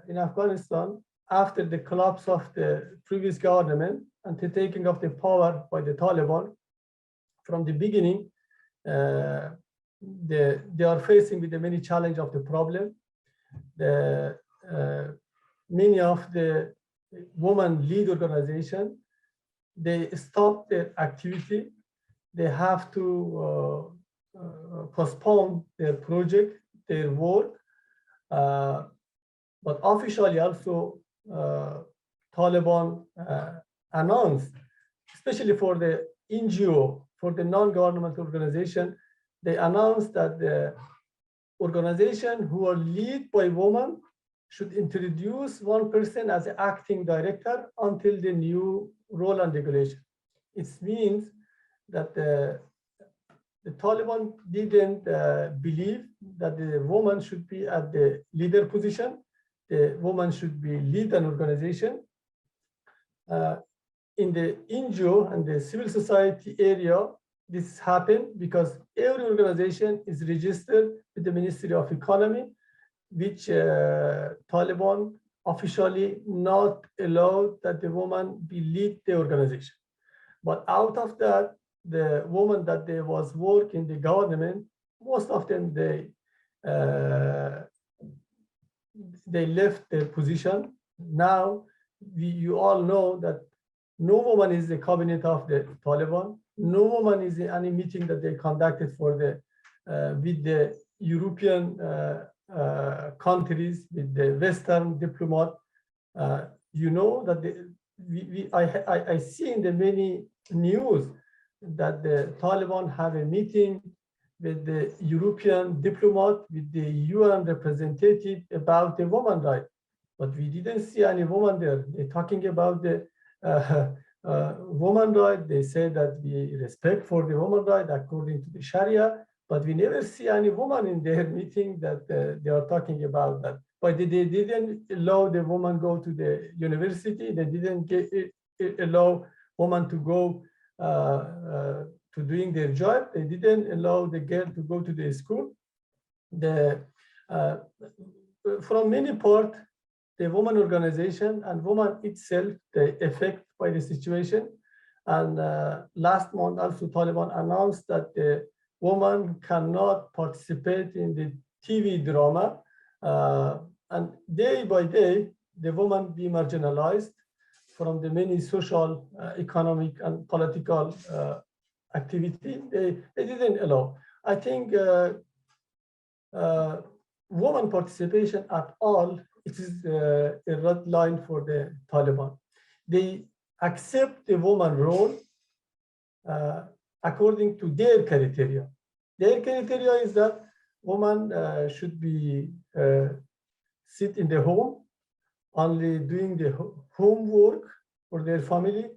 in Afghanistan, after the collapse of the previous government and the taking of the power by the Taliban, from the beginning, they are facing with the many challenges of the problem. Many of the women lead organization, they stop their activity. They have to postpone their project, their work, but officially also Taliban announced, especially for the NGO, for the non-governmental organization, they announced that the organization who are led by women, should introduce one person as an acting director until the new role and regulation. It means that the Taliban didn't believe that the woman should be at the leader position. The woman should be lead an organization. In the NGO and the civil society area, this happened because every organization is registered with the Ministry of Economy, which Taliban officially not allowed that the woman be lead the organization. But out of that, the woman that they was work in the government, most of them they left their position. Now you all know that no woman is the cabinet of the Taliban. No woman is in any meeting that they conducted for the with the European countries, with the Western diplomat. You know that I see in the many news that the Taliban have a meeting with the European diplomat, with the UN representative about the woman right. But we didn't see any woman there. They're talking about the woman right. They say that we respect for the woman right according to the Sharia, but we never see any woman in their meeting that they are talking about that. But they didn't allow the woman go to the university. They didn't allow woman to go to doing their job. They didn't allow the girl to go to the school. From many parts, the woman organization and woman itself, they affect by the situation. And last month, also Taliban announced that the woman cannot participate in the TV drama. And day by day, the woman be marginalized from the many social, economic, and political activity. They didn't allow. I think woman participation at all, it is a red line for the Taliban. They accept the woman role according to their criteria. Their criteria is that woman should be sit in the home, only doing the homework for their family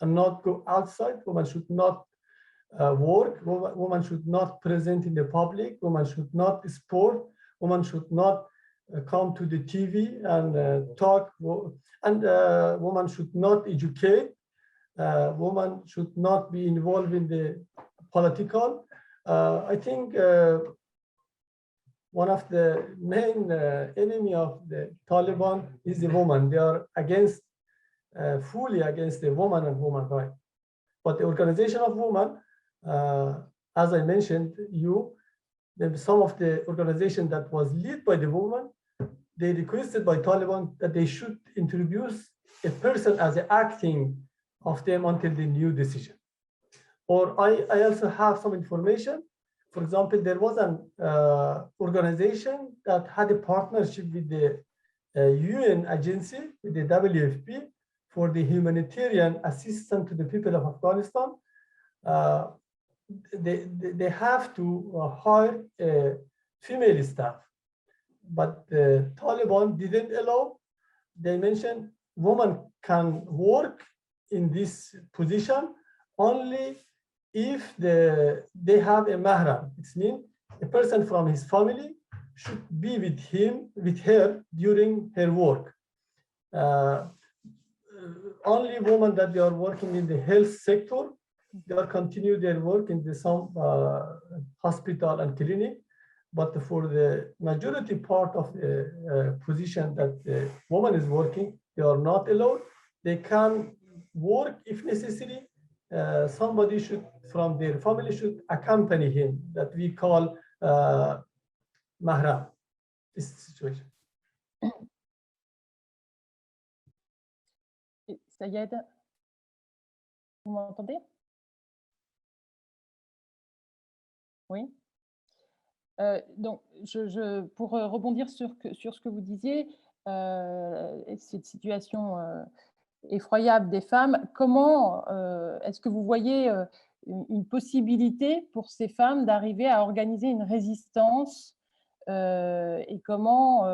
and not go outside. Woman should not work. Woman should not present in the public. Woman should not sport. Woman should not come to the TV and talk. And woman should not educate. Woman should not be involved in the political. I think one of the main enemy of the Taliban is the woman. They are against, fully against the woman and woman right. But the organization of women, as I mentioned, some of the organization that was led by the woman, they requested by Taliban that they should introduce a person as an acting of them until the new decision. Or I also have some information. For example, there was an organization that had a partnership with the UN agency, with the WFP, for the humanitarian assistance to the people of Afghanistan. They have to hire a female staff, but the Taliban didn't allow. They mentioned women can work in this position only if they have a mahram. It means a person from his family should be with her during her work. Only women that they are working in the health sector, they are continue their work in some hospital and clinic. But for the majority part of the position that the woman is working, they are not allowed. They can work if necessary. Somebody should, from their family, should accompany him, that we call mahram, this situation. Sayed, vous m'entendez? Oui. Donc, pour rebondir sur ce que vous disiez, cette situation effroyable des femmes, comment est-ce que vous voyez une possibilité pour ces femmes d'arriver à organiser une résistance et comment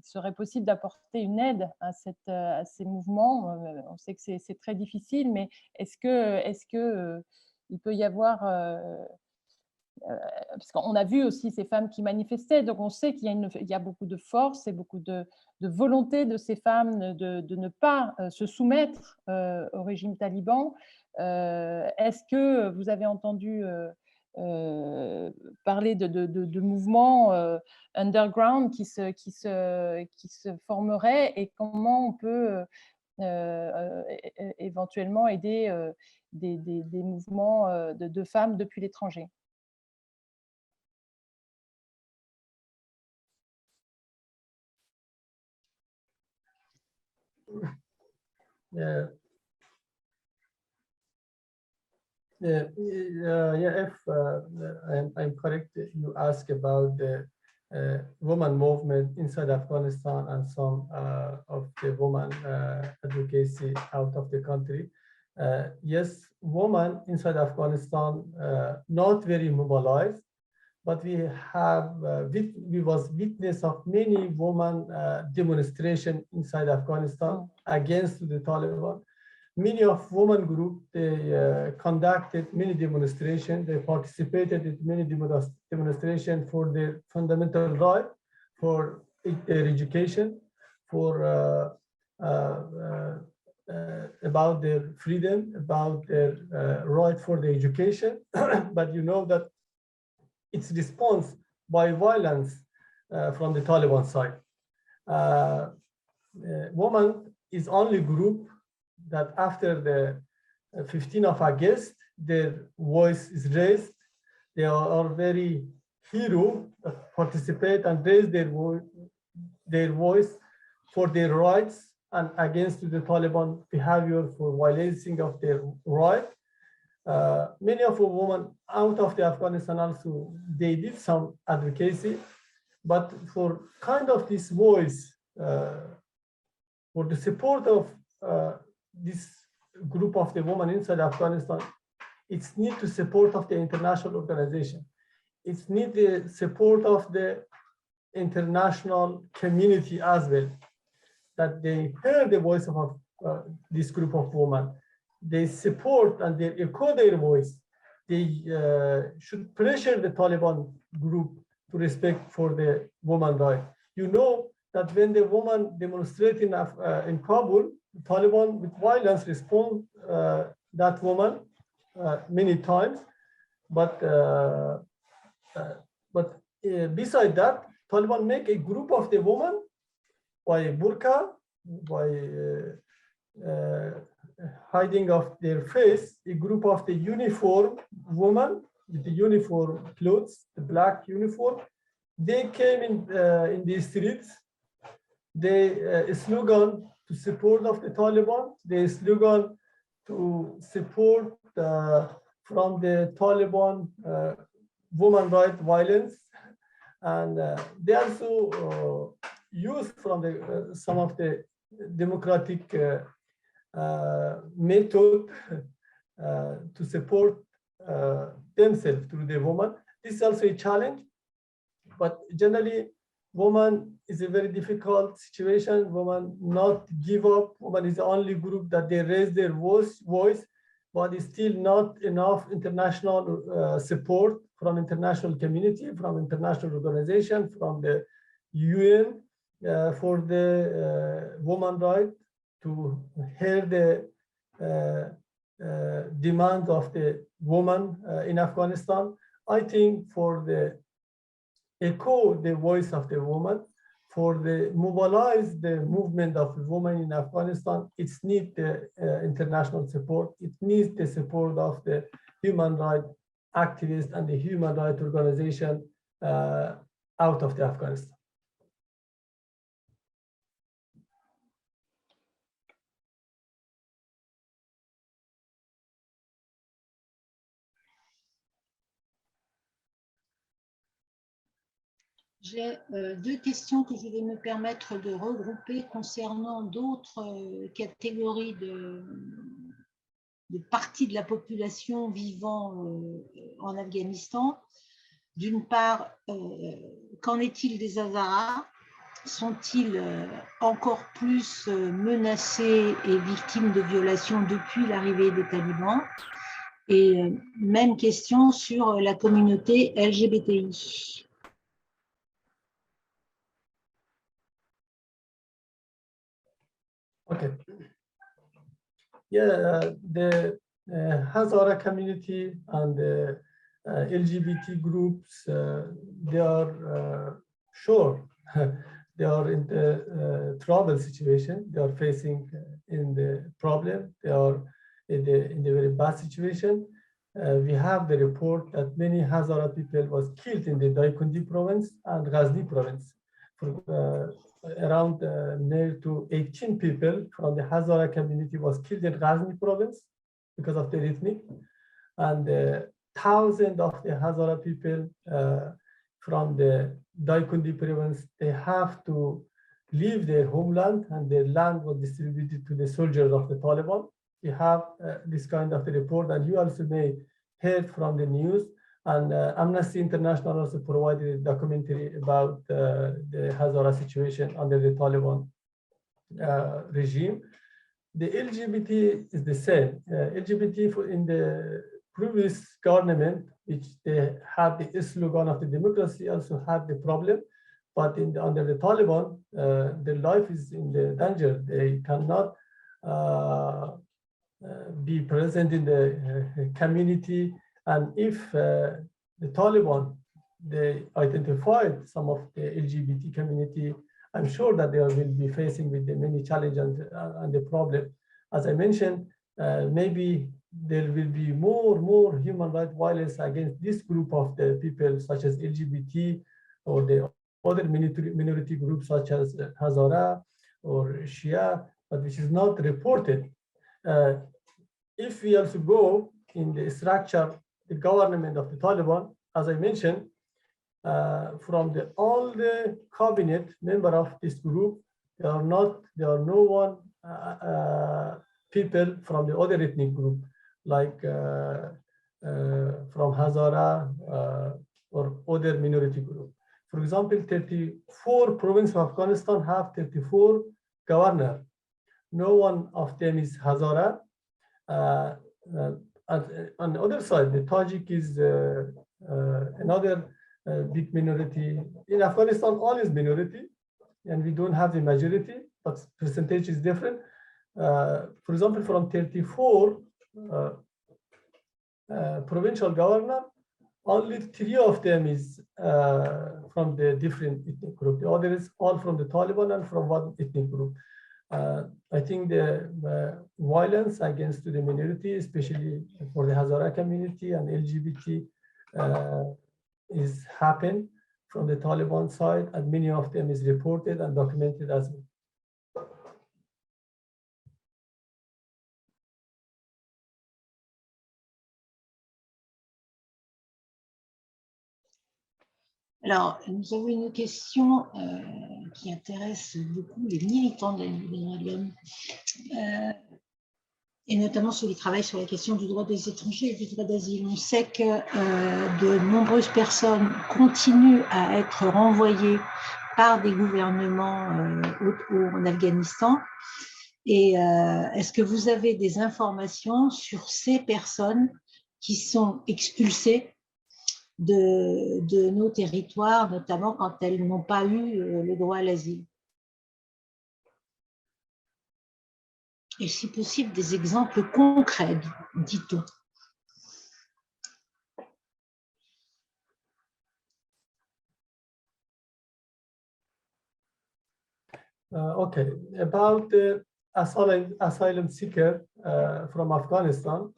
serait possible d'apporter une aide à ces mouvements. On sait que c'est très difficile, mais est-ce que il peut y avoir… parce qu'on a vu aussi ces femmes qui manifestaient, donc on sait qu'il y a beaucoup de force et beaucoup de volonté de ces femmes de ne pas se soumettre au régime taliban. Est-ce que vous avez entendu parler de mouvements underground qui se formeraient, et comment on peut éventuellement aider des mouvements de femmes depuis l'étranger? Yeah. If I'm correct, you ask about the woman movement inside Afghanistan and some of the woman advocacy out of the country. Yes, women inside Afghanistan not very mobilized, but we was witness of many women demonstration inside Afghanistan against the Taliban. Many of women group, they conducted many demonstrations. They participated in many demonstrations for their fundamental right, for their education, for about their freedom, about their right for the education. But you know that it's response by violence from the Taliban side. Women is only group that after the 15th of August, their voice is raised. They are very hero that participate and raise their voice for their rights and against the Taliban behavior for violating of their right. Many of the women out of the Afghanistan also, they did some advocacy, but for kind of this voice, for the support of this group of the women inside Afghanistan, it's need to support of the international organization. It's need the support of the international community as well, that they hear the voice of this group of women. They support and they echo their voice. They should pressure the Taliban group to respect for the woman right. You know that when the woman demonstrated in Kabul, the Taliban with violence respond that woman many times, but beside that, Taliban make a group of the woman by burqa, by hiding of their face, a group of the uniform woman with the uniform clothes, the black uniform. They came in the streets. They slogan to support of the Taliban. They slogan to support from the Taliban woman right violence, and they also use from the some of the democratic method to support themselves through the woman. This is also a challenge, but generally woman is a very difficult situation. Woman not give up. Woman is the only group that they raise their voice, but it's still not enough international support from international community, from international organization, from the UN for the woman right to hear the demand of the woman in Afghanistan. I think for the echo the voice of the woman, for the mobilize the movement of the women in Afghanistan, it needs the international support. It needs the support of the human rights activists and the human rights organization out of the Afghanistan. J'ai deux questions que je vais me permettre de regrouper concernant d'autres catégories de parties de la population vivant en Afghanistan. D'une part, qu'en est-il des Hazaras? sont-ils encore plus menacés et victimes de violations depuis l'arrivée des talibans? Et même question sur la communauté LGBTI. Okay. Yeah, the Hazara community and the LGBT groups, they are sure they are in the trouble situation. They are facing in the problem. They are in the very bad situation. We have the report that many Hazara people was killed in the Daikundi province and Ghazni province. Around near to 18 people from the Hazara community was killed in Ghazni province because of their ethnic, and thousands of the Hazara people from the Daikundi province, they have to leave their homeland, and their land was distributed to the soldiers of the Taliban. We have this kind of a report, and you also may hear from the news. And Amnesty International also provided a documentary about the Hazara situation under the Taliban regime. The LGBT is the same. LGBT in the previous government, which they had the slogan of the democracy, also had the problem. But under the Taliban, their life is in the danger. They cannot be present in the community. And if the Taliban, they identified some of the LGBT community, I'm sure that they will be facing with the many challenges and the problem. As I mentioned, maybe there will be more human rights violence against this group of the people, such as LGBT, or the other minority groups such as Hazara or Shia, but which is not reported. If we also go in the structure, the government of the Taliban, as I mentioned, from all the cabinet member of this group, there are no one people from the other ethnic group, like from Hazara or other minority group. For example, 34 provinces of Afghanistan have 34 governors. No one of them is Hazara. On the other side, the Tajik is another big minority. In Afghanistan, all is minority, and we don't have the majority, but percentage is different. For example, from 34 provincial governor, only 3 of them is from the different ethnic group. The others all from the Taliban and from one ethnic group. I think the violence against the minority, especially for the Hazara community and LGBT, is happened from the Taliban side, and many of them is reported and documented as well. Alors, nous avons une question qui intéresse beaucoup les militants de la Ligue des droits de l'homme, et notamment ceux qui travaillent sur la question du droit des étrangers et du droit d'asile. On sait que de nombreuses personnes continuent à être renvoyées par des gouvernements en Afghanistan. Et est-ce que vous avez des informations sur ces personnes qui sont expulsées de nos territoires, notamment quand elles n'ont pas eu le droit à l'asile? Et si possible, des exemples concrets, dit-on. Okay, about the asylum seeker from Afghanistan,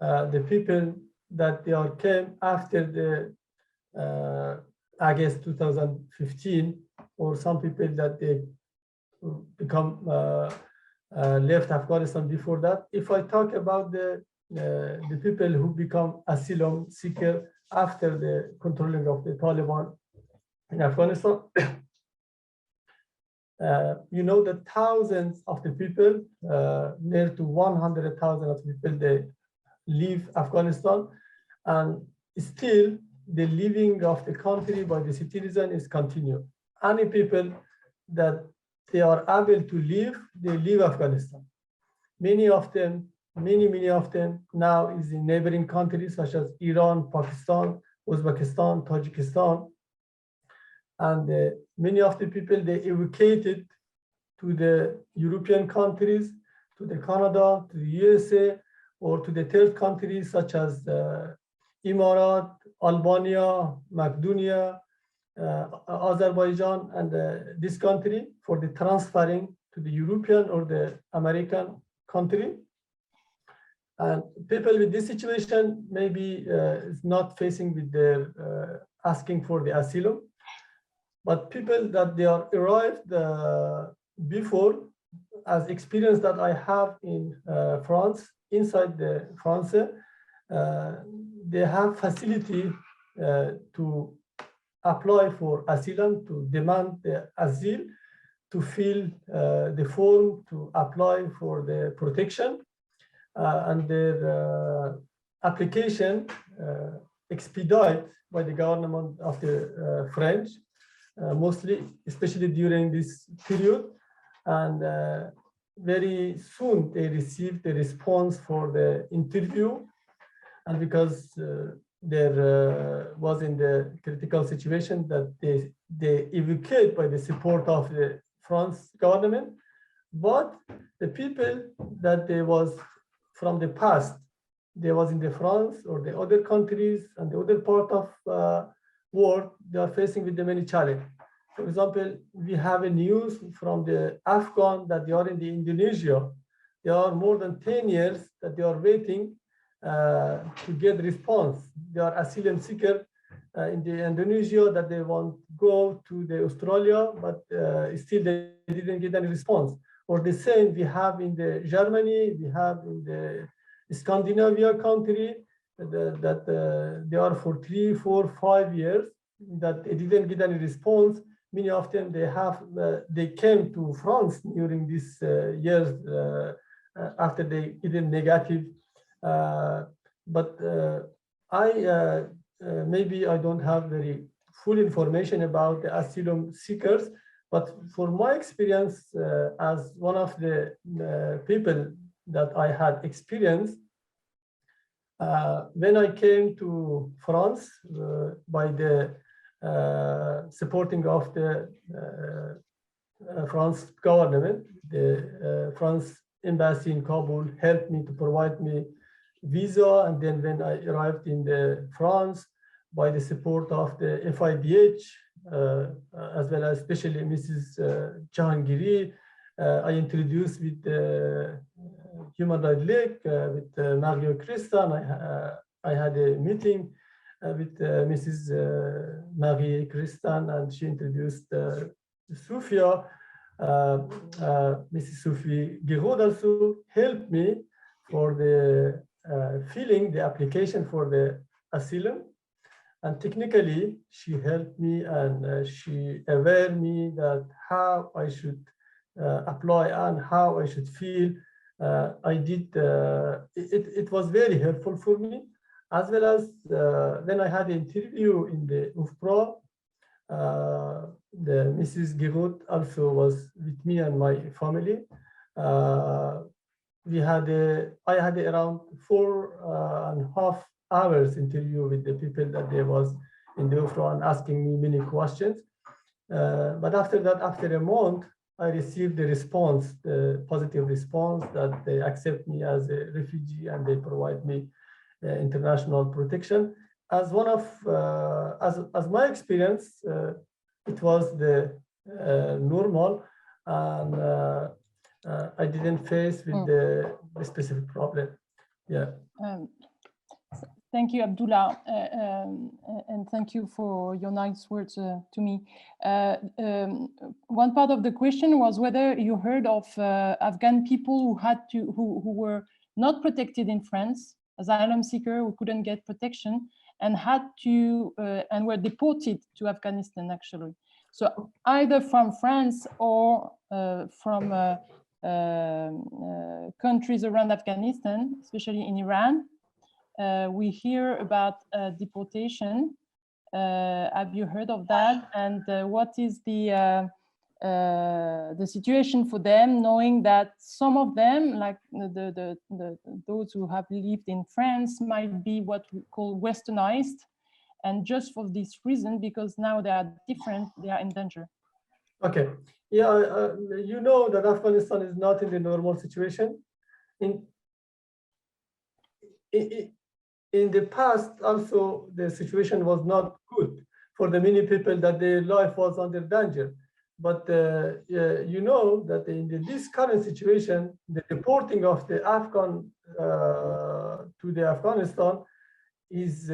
the people that they came after the August 2015, or some people that they become left Afghanistan before that. If I talk about the people who become asylum seeker after the controlling of the Taliban in Afghanistan, you know that thousands of the people, near to 100,000 of people, they leave Afghanistan, and still the living of the country by the citizen is continued. Any people that they are able to leave, they leave Afghanistan. Many of them now is in neighboring countries such as Iran, Pakistan, Uzbekistan, Tajikistan. And many of the people, they evacuated to the European countries, to the Canada, to the USA, or to the third countries such as Emirat, Albania, Macedonia, Azerbaijan, and this country for the transferring to the European or the American country. And people with this situation maybe is not facing with their asking for the asylum, but people that they are arrived before, as experience that I have in France, inside the France, they have facility to apply for asylum, to demand the asile, to fill the form, to apply for the protection, and their application expedited by the government of the French, mostly, especially during this period. And very soon they received the response for the interview. And because there was in the critical situation that they evacuate by the support of the France government, but the people that they was from the past, they was in the France or the other countries and the other part of world, they are facing with the many challenges. For example, we have a news from the Afghan that they are in the Indonesia. They are more than 10 years that they are waiting to get response. They are asylum seeker in the Indonesia that they want to go to the Australia, but still they didn't get any response. Or the same we have in the Germany, we have in the Scandinavia country that they are for 3, 4, 5 years that they didn't get any response. Many of them they came to France during these years after they get negative. But maybe I don't have very full information about the asylum seekers, but for my experience as one of the people that I had experienced, when I came to France by the supporting of the France government, the France embassy in Kabul helped me to provide me visa. And then when I arrived in the France, by the support of the FIDH, as well as especially Mrs. Jahangiri, I introduced with the Human Rights League, with Mario Christian. I had a meeting with Mrs. Marie Christian, and she introduced Sophia. Mrs. Sophie Giroud also helped me for the filling the application for the asylum. And technically, she helped me and she aware me that how I should apply and how I should feel. I did, it was very helpful for me, as well as when I had an interview in the UFPRA, the Mrs. Giroud also was with me and my family. I had around 4.5 hours interview with the people that they was in the UFPRA and asking me many questions. But after that, after a month, I received the response, the positive response that they accept me as a refugee and they provide me international protection. As one of, as my experience, it was the normal, and I didn't face with the specific problem. Yeah. Thank you, Abdullah, and thank you for your nice words to me. One part of the question was whether you heard of Afghan people who were not protected in France, asylum seeker who couldn't get protection and had to and were deported to Afghanistan, actually. So either from France or from countries around Afghanistan, especially in Iran. We hear about deportation. Have you heard of that? And what is the the situation for them, knowing that some of them, like those who have lived in France, might be what we call westernized, and just for this reason, because now they are different, they are in danger. Okay, yeah, you know that Afghanistan is not in the normal situation. In the past, also the situation was not good for the many people that their life was under danger. But you know that in this current situation, the deporting of the Afghan to the Afghanistan is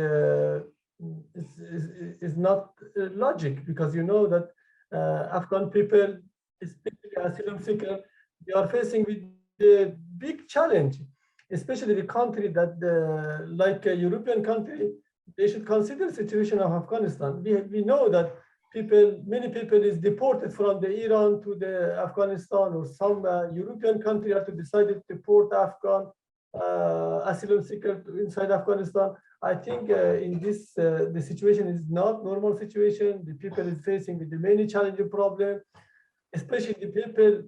not logic, because you know that Afghan people, especially asylum seekers, they are facing with a big challenge, especially the country that like a European country, they should consider the situation of Afghanistan. We know that many people is deported from the Iran to the Afghanistan, or some European country have decided to deport Afghan asylum seekers inside Afghanistan. I think in this, the situation is not normal situation. The people is facing with the many challenging problems, especially the people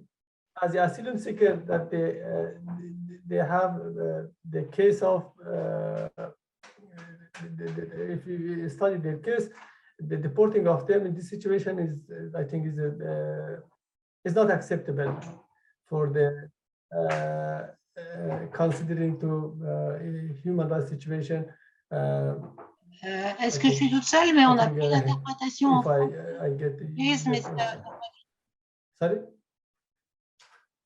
as the asylum seeker that they have the case of, if you study their case, the deporting of them in this situation is, I think, is not acceptable for the considering to human rights situation. Est-ce que je suis toute seule, mais on n'a plus d'interprétation en français. Sorry?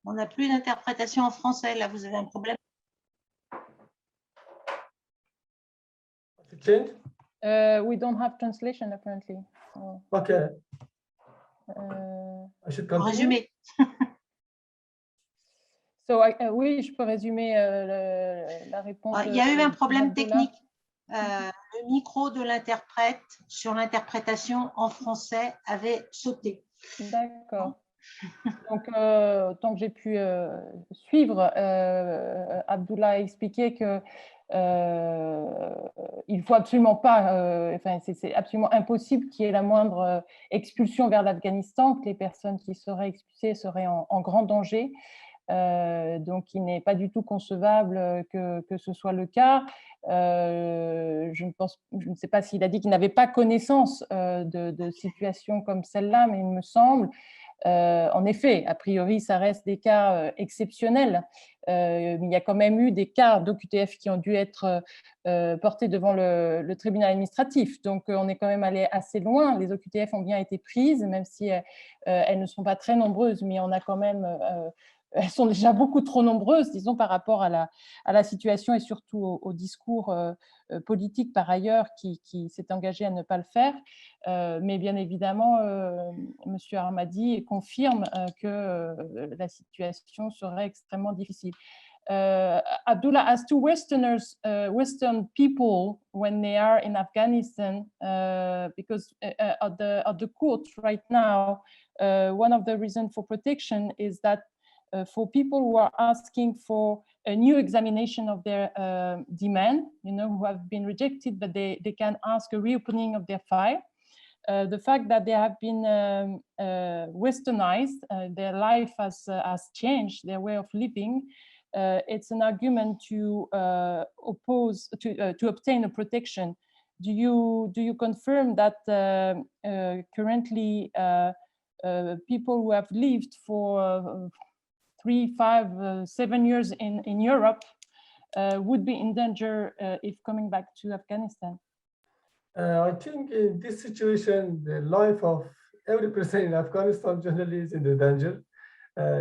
On n'a plus d'interprétation en français, là, vous avez un problème. Change? We don't have translation apparently. So, Okay. I should continue. Résumé. So, oui, je peux résumer la réponse. Il y a eu un problème technique. Le micro de l'interprète sur l'interprétation en français avait sauté. D'accord. Donc, tant que j'ai pu suivre, Abdullah a expliqué que il faut absolument pas, enfin, c'est absolument impossible qu'il y ait la moindre expulsion vers l'Afghanistan, que les personnes qui seraient expulsées seraient en grand danger. Donc, il n'est pas du tout concevable que ce soit le cas. Je ne sais pas s'il a dit qu'il n'avait pas connaissance de situations comme celle-là, mais il me semble. En effet, a priori, ça reste des cas exceptionnels. Il y a quand même eu des cas d'OQTF qui ont dû être portés devant le tribunal administratif. Donc, on est quand même allé assez loin. Les OQTF ont bien été prises, même si elles ne sont pas très nombreuses, mais on a quand même... elles sont déjà beaucoup trop nombreuses, disons, par rapport à la situation et surtout au discours politique par ailleurs qui s'est engagé à ne pas le faire. Mais bien évidemment, M. Ahmadi confirme que la situation serait extrêmement difficile. Abdullah, as to Westerners, Western people, when they are in Afghanistan, because at the court right now, one of the reasons for protection is that for people who are asking for a new examination of their demand, you know, who have been rejected, but they can ask a reopening of their file. The fact that they have been westernized, their life has changed, their way of living, it's an argument to obtain a protection. Do you confirm that currently people who have lived for 3, 5, 7 years in Europe would be in danger if coming back to Afghanistan? I think in this situation, the life of every person in Afghanistan generally is in the danger.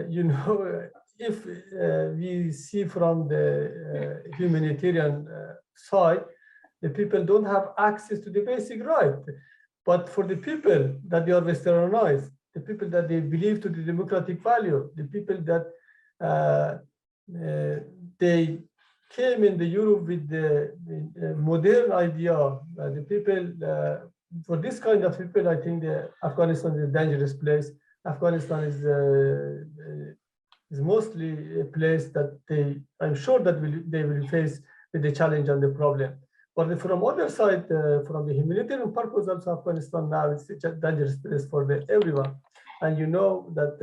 You know, if we see from the humanitarian side, the people don't have access to the basic right. But for the people that they are westernized, the people that they believe to the democratic value, the people that they came in the Europe with the modern idea, the people, for this kind of people, I think Afghanistan is a dangerous place. Afghanistan is mostly a place that I'm sure that they will face with the challenge and the problem. But from other side, from the humanitarian purpose, also Afghanistan now is a dangerous place for everyone. and you know that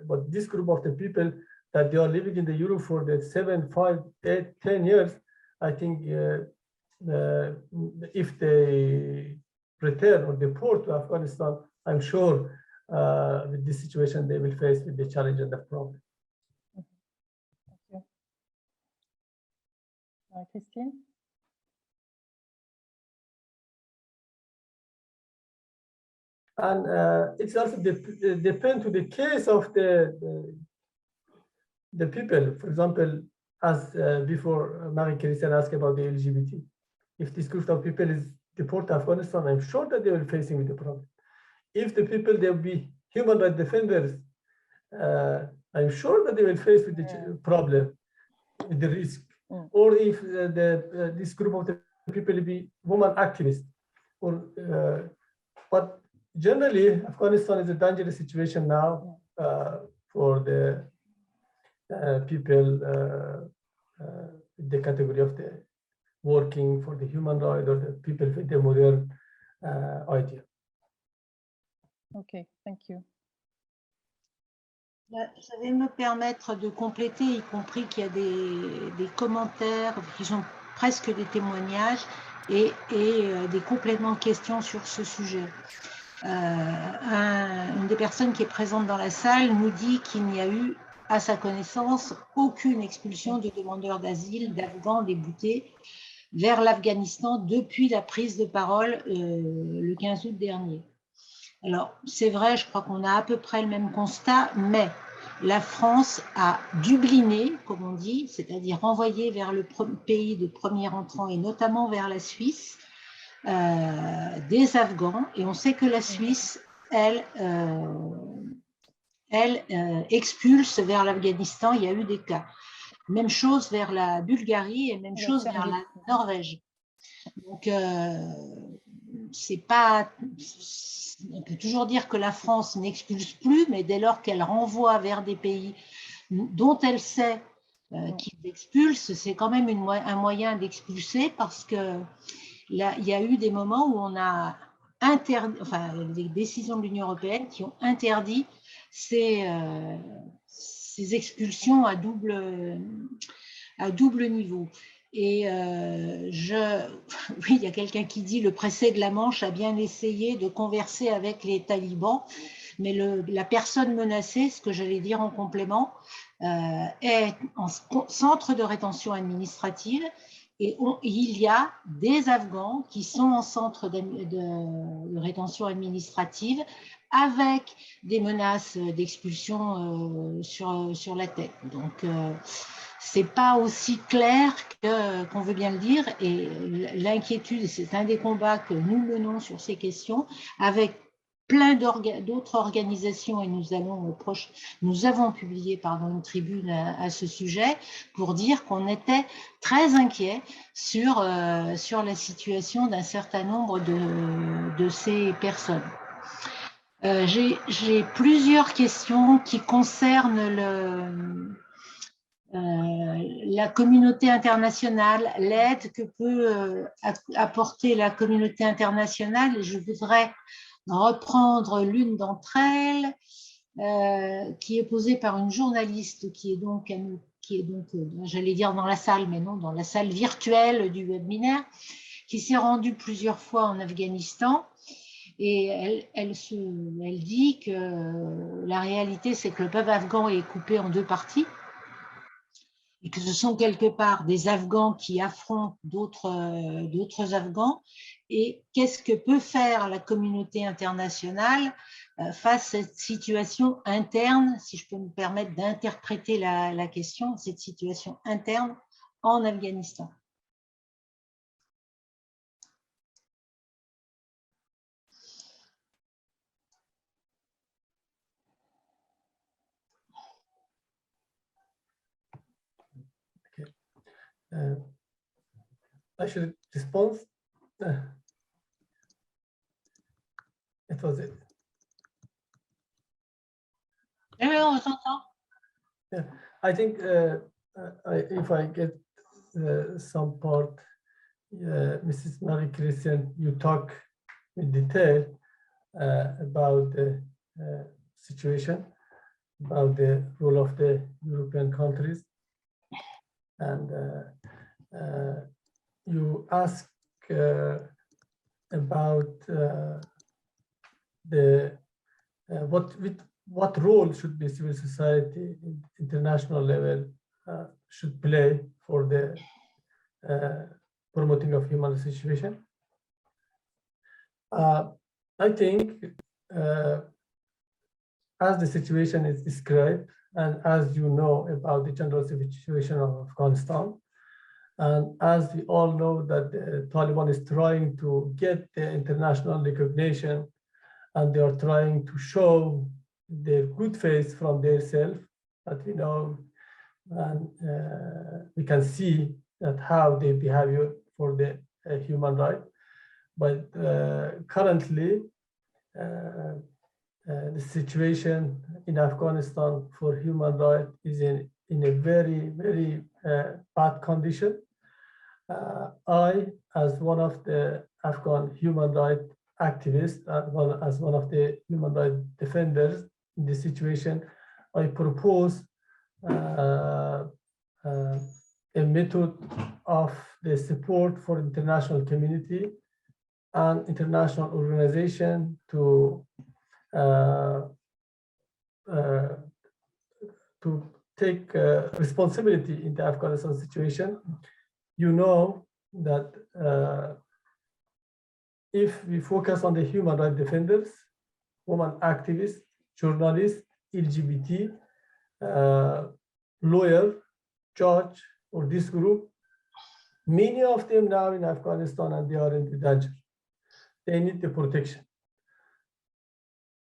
but this group of the people that they are living in the Europe for the 7, 5, 8, 10 years, I think if they return or deport to Afghanistan, I'm sure with this situation they will face with the challenge and the problem. Thank you. Christine? And it's also depend to the case of the people. For example, as before, Marie-Christiane asked about the LGBT. If this group of people is deported to Afghanistan, I'm sure that they will facing with the problem. If the people, they'll be human rights defenders, I'm sure that they will face with the problem, with the risk. Or if this group of the people will be women activists, or but generally, Afghanistan is a dangerous situation now for the people in the category of the working for the human rights or the people with the modern idea. Okay, thank you. Je vais me permettre de compléter, y compris qu'il y a des commentaires qui sont presque des témoignages et des compléments de questions sur ce sujet. Une des personnes qui est présente dans la salle nous dit qu'il n'y a eu, à sa connaissance, aucune expulsion de demandeurs d'asile, d'Afghans déboutés vers l'Afghanistan depuis la prise de parole le 15 août dernier. Alors, c'est vrai, je crois qu'on a à peu près le même constat, mais la France a dubliné, comme on dit, c'est-à-dire envoyé vers le pays de premier entrant et notamment vers la Suisse, des Afghans, et on sait que la Suisse, elle expulse vers l'Afghanistan, il y a eu des cas. Même chose vers la Bulgarie et même chose vers la Norvège. Donc, c'est pas... On peut toujours dire que la France n'expulse plus, mais dès lors qu'elle renvoie vers des pays dont elle sait qu'ils expulsent, c'est quand même un moyen d'expulser, parce que là, il y a eu des moments où on a interdit, enfin, des décisions de l'Union européenne qui ont interdit ces expulsions à double niveau. Et oui, il y a quelqu'un qui dit: le préfet de la Manche a bien essayé de converser avec les talibans, mais la personne menacée, ce que j'allais dire en complément, est en centre de rétention administrative, et il y a des Afghans qui sont en centre de rétention administrative avec des menaces d'expulsion sur la tête. Donc, c'est pas aussi clair qu'on veut bien le dire, et l'inquiétude, c'est un des combats que nous menons sur ces questions avec plein d'autres organisations, et nous avons publié une tribune à ce sujet pour dire qu'on était très inquiets sur la situation d'un certain nombre de ces personnes. J'ai plusieurs questions qui concernent la communauté internationale, l'aide que peut apporter la communauté internationale. Je voudrais reprendre l'une d'entre elles, qui est posée par une journaliste qui est donc, j'allais dire dans la salle, mais non, dans la salle virtuelle du webinaire, qui s'est rendue plusieurs fois en Afghanistan. Et elle dit que la réalité, c'est que le peuple afghan est coupé en deux parties, et que ce sont quelque part des Afghans qui affrontent d'autres Afghans. Et qu'est-ce que peut faire la communauté internationale face à cette situation interne, si je peux me permettre d'interpréter la question, cette situation interne en Afghanistan? I should respond. It was it. Oui, on s'entend. Yeah, I think if I get some part, Mrs. Marie-Christiane, you talk in detail about situation, about the role of the European countries. And you ask about what role should the civil society in international level should play for the promoting of human rights situation. I think as the situation is described, and as you know about the general situation of Afghanistan, and as we all know that the Taliban is trying to get the international recognition, and they are trying to show their good faith from their self, that we know, and we can see that how they behave for the human right. But currently, the situation in Afghanistan for human rights is in a very, very bad condition. I, as one of the Afghan human rights activists, as one of the human rights defenders in this situation, I propose a method of the support for international community and international organization to take responsibility in the Afghanistan situation. You know that if we focus on the human rights defenders, women activists, journalists, LGBT, lawyer, judge, or this group, many of them now in Afghanistan, and they are in the danger. They need the protection.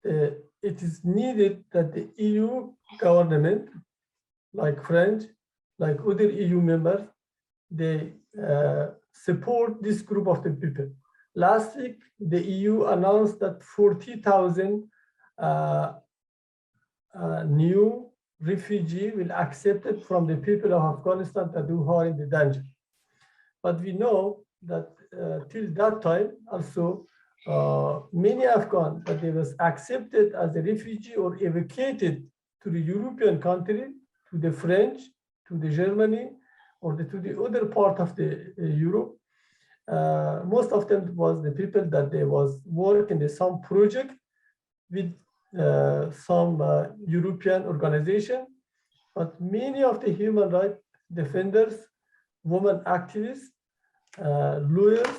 It is needed that the EU government, like French, like other EU members, they support this group of the people. Last week, the EU announced that 40,000 new refugees will accepted from the people of Afghanistan that who are in the danger. But we know that till that time, also many Afghans that they was accepted as a refugee or evacuated to the European country, to the French, to the Germany, or to the other part of the Europe. Most of them was the people that they was working in some project with some European organization, but many of the human rights defenders, women activists, lawyers,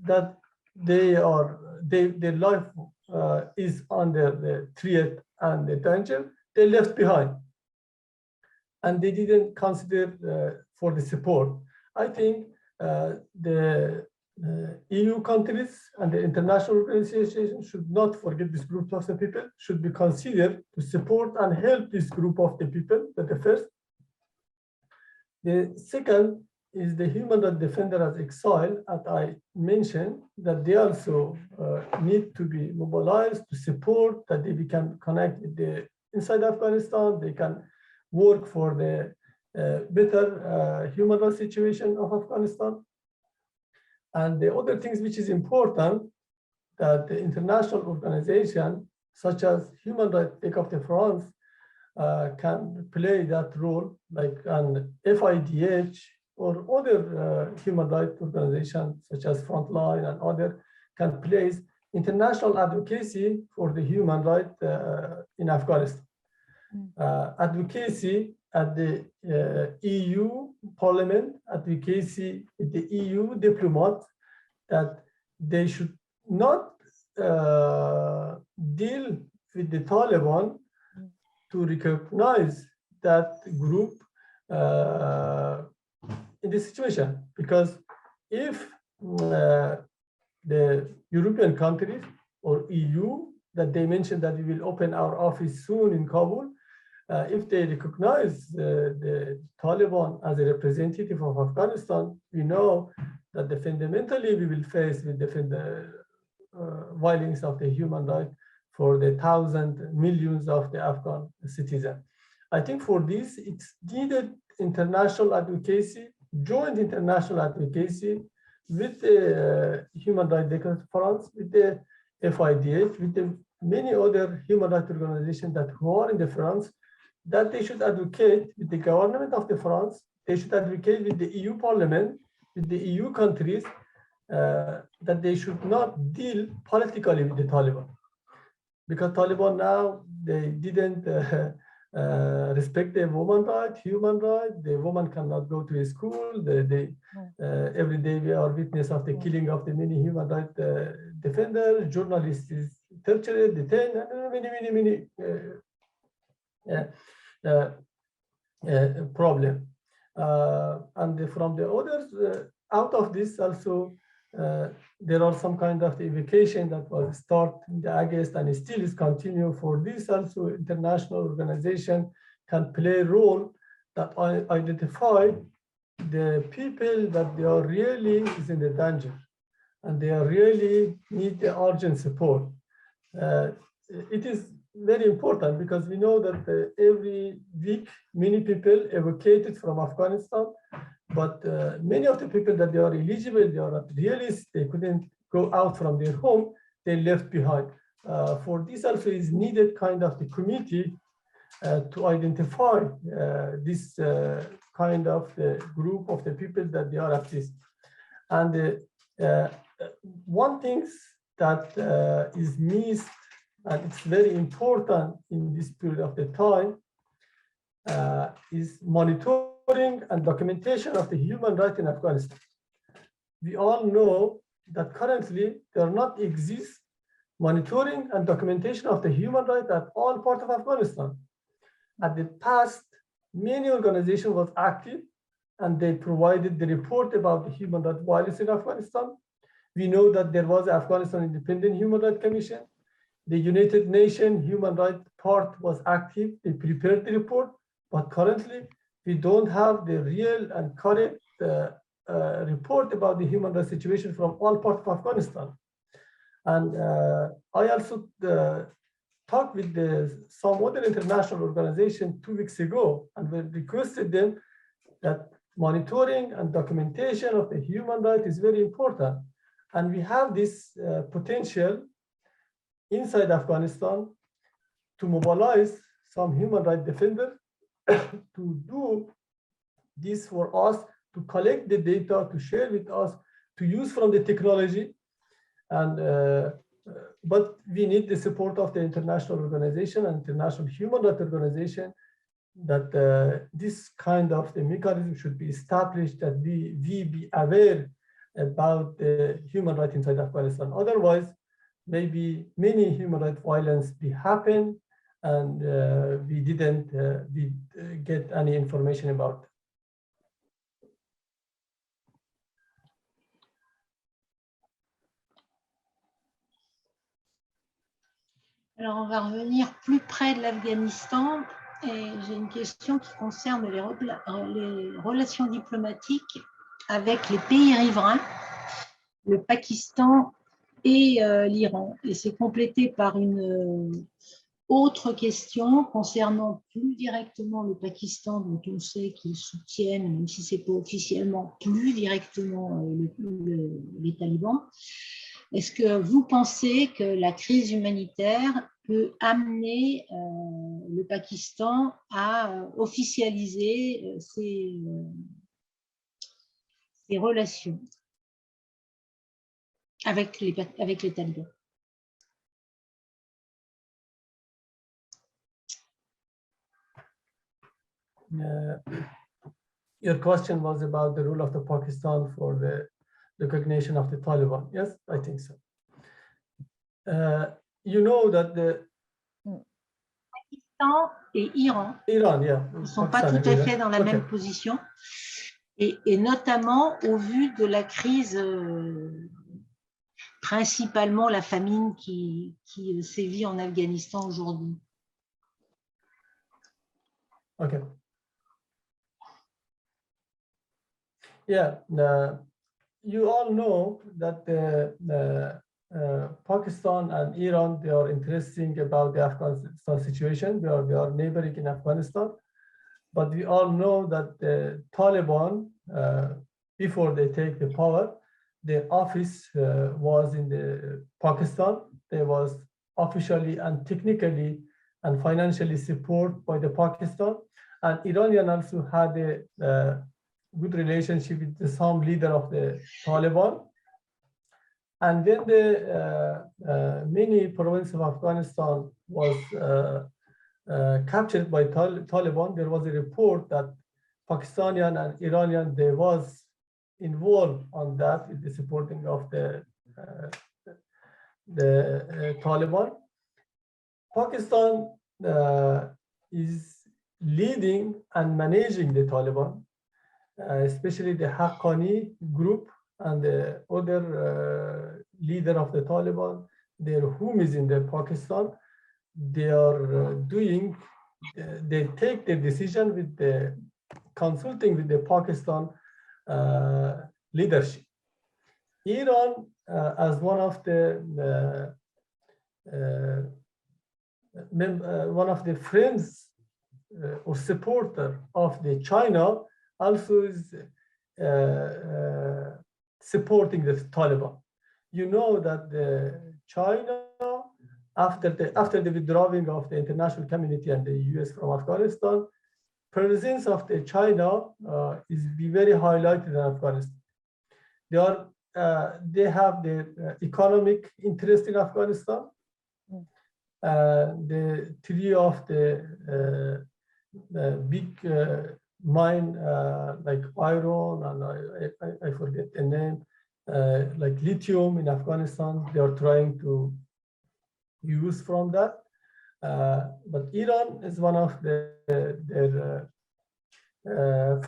that their life is under the threat and the danger, they left behind, and they didn't consider for the support. I think the EU countries and the international organizations should not forget this group of the people, should be considered to support and help this group of the people. That's the first. The second is the human rights defender as exile, as I mentioned, that they also need to be mobilized to support, that they can connect with the inside Afghanistan, they can work for the better human rights situation of Afghanistan. And the other things which is important, that the international organization, such as Human Rights League of France, can play that role, like an FIDH or other human rights organizations, such as Frontline and other, can place international advocacy for the human rights in Afghanistan. Advocacy at the EU Parliament, advocacy at the EU diplomats, that they should not deal with the Taliban to recognize that group in this situation. Because if the European countries or EU, that they mentioned that we will open our office soon in Kabul, if they recognize the Taliban as a representative of Afghanistan, we know that fundamentally we will face with the violence of the human rights for the millions of the Afghan citizens. I think for this, it's needed international advocacy, joint international advocacy with the Human Rights League of France, with the FIDH, with the many other human rights organizations that who are in the France, that they should advocate with the government of the France, they should advocate with the EU Parliament, with the EU countries, that they should not deal politically with the Taliban. Because Taliban now, they didn't respect the woman right, human right. The woman cannot go to a school. Every day we are witness of the killing of the many human rights defenders, journalists is tortured, detained, and many problem. And from the others, out of this also, there are some kind of evacuation that was started in the August and still is continue. For this also, international organization can play a role that identify the people that they are really is in the danger and they are really need the urgent support. It is very important because we know that every week many people evacuated from Afghanistan, but many of the people that they are eligible, they are not realists, they couldn't go out from their home, they left behind. For this also is needed kind of the committee to identify this kind of the group of the people that they are at risk. And one thing that is missed, and it's very important in this period of the time, is monitoring and documentation of the human rights in Afghanistan. We all know that currently there not exist monitoring and documentation of the human rights at all parts of Afghanistan. At the past, many organizations was active and they provided the report about the human rights violence in Afghanistan. We know that there was Afghanistan Independent Human Rights Commission. The United Nations human rights part was active. They prepared the report, but currently we don't have the real and correct report about the human rights situation from all parts of Afghanistan. And I also talked with some other international organization 2 weeks ago, and we requested them that monitoring and documentation of the human rights is very important. And we have this potential inside Afghanistan to mobilize some human rights defenders to do this for us, to collect the data, to share with us, to use from the technology. And but we need the support of the international organization and international human rights organization, that this kind of the mechanism should be established, that we be aware about the human rights inside Afghanistan. Otherwise, maybe many human rights violence be happen, and we didn't get any information about. Alors, on va revenir plus près de l'Afghanistan et j'ai une question qui concerne les relations diplomatiques avec les pays riverains, le Pakistan et l'Iran. Et c'est complété par une autre question concernant plus directement le Pakistan, dont on sait qu'ils soutiennent, même si ce n'est pas officiellement, plus directement les talibans. Est-ce que vous pensez que la crise humanitaire peut amener le Pakistan à officialiser ses relations avec les talibans? Your question was about the role of the Pakistan for the recognition of the Taliban. Yes, I think so. You know that the Pakistan et Iran yeah, ne sont pas tout à fait dans la même position, et notamment au vu de la crise, principalement la famine qui sévit en Afghanistan aujourd'hui. Okay. Yeah, you all know that Pakistan and Iran, they are interesting about the Afghanistan situation. They are neighboring in Afghanistan, but we all know that the Taliban, before they take the power, their office was in the Pakistan. They was officially and technically and financially supported by the Pakistan. And Iranian also had a good relationship with some leader of the Taliban. And when the many provinces of Afghanistan was captured by Taliban, there was a report that Pakistani and Iranian, they was involved on that with the supporting of the Taliban. Pakistan is leading and managing the Taliban, especially the Haqqani group and the other leader of the Taliban, their whom is in the Pakistan. They are doing, they take the decision with the consulting with the Pakistan leadership. Iran, as one of the friends or supporter of the China, also is supporting the Taliban. You know that the China, after the withdrawing of the international community and the US from Afghanistan, presence of the China is very highlighted in Afghanistan. They have the economic interest in Afghanistan. The three of the big mine like iron and I forget the name, like lithium in Afghanistan, they are trying to use from that. But Iran is one of their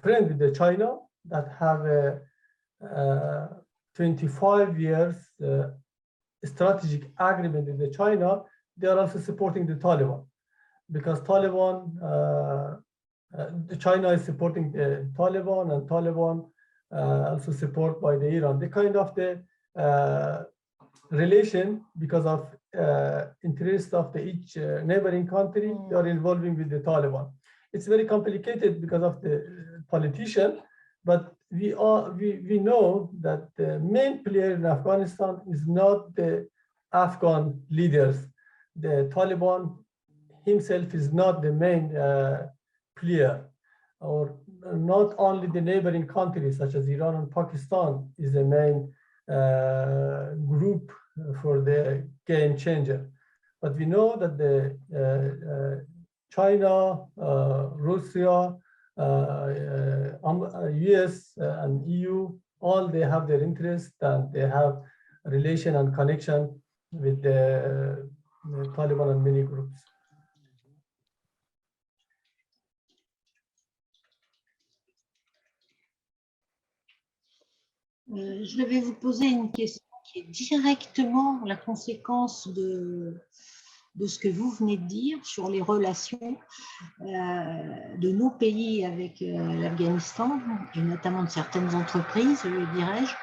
friends with the China that have a 25 years strategic agreement with the China. They are also supporting the Taliban because Taliban, China is supporting the Taliban and Taliban also support by the Iran. The kind of the relation because of interest of the each neighboring country, they are involving with the Taliban. It's very complicated because of the politician, but we know that the main player in Afghanistan is not the Afghan leaders. The Taliban himself is not the main player, or not only the neighboring countries such as Iran and Pakistan is the main group for the game changer. But we know that the China, Russia, US and EU, all they have their interest and they have relation and connection with the Taliban and many groups. Je vais vous poser une question qui est directement la conséquence de ce que vous venez de dire sur les relations de nos pays avec l'Afghanistan, et notamment de certaines entreprises, dirais-je.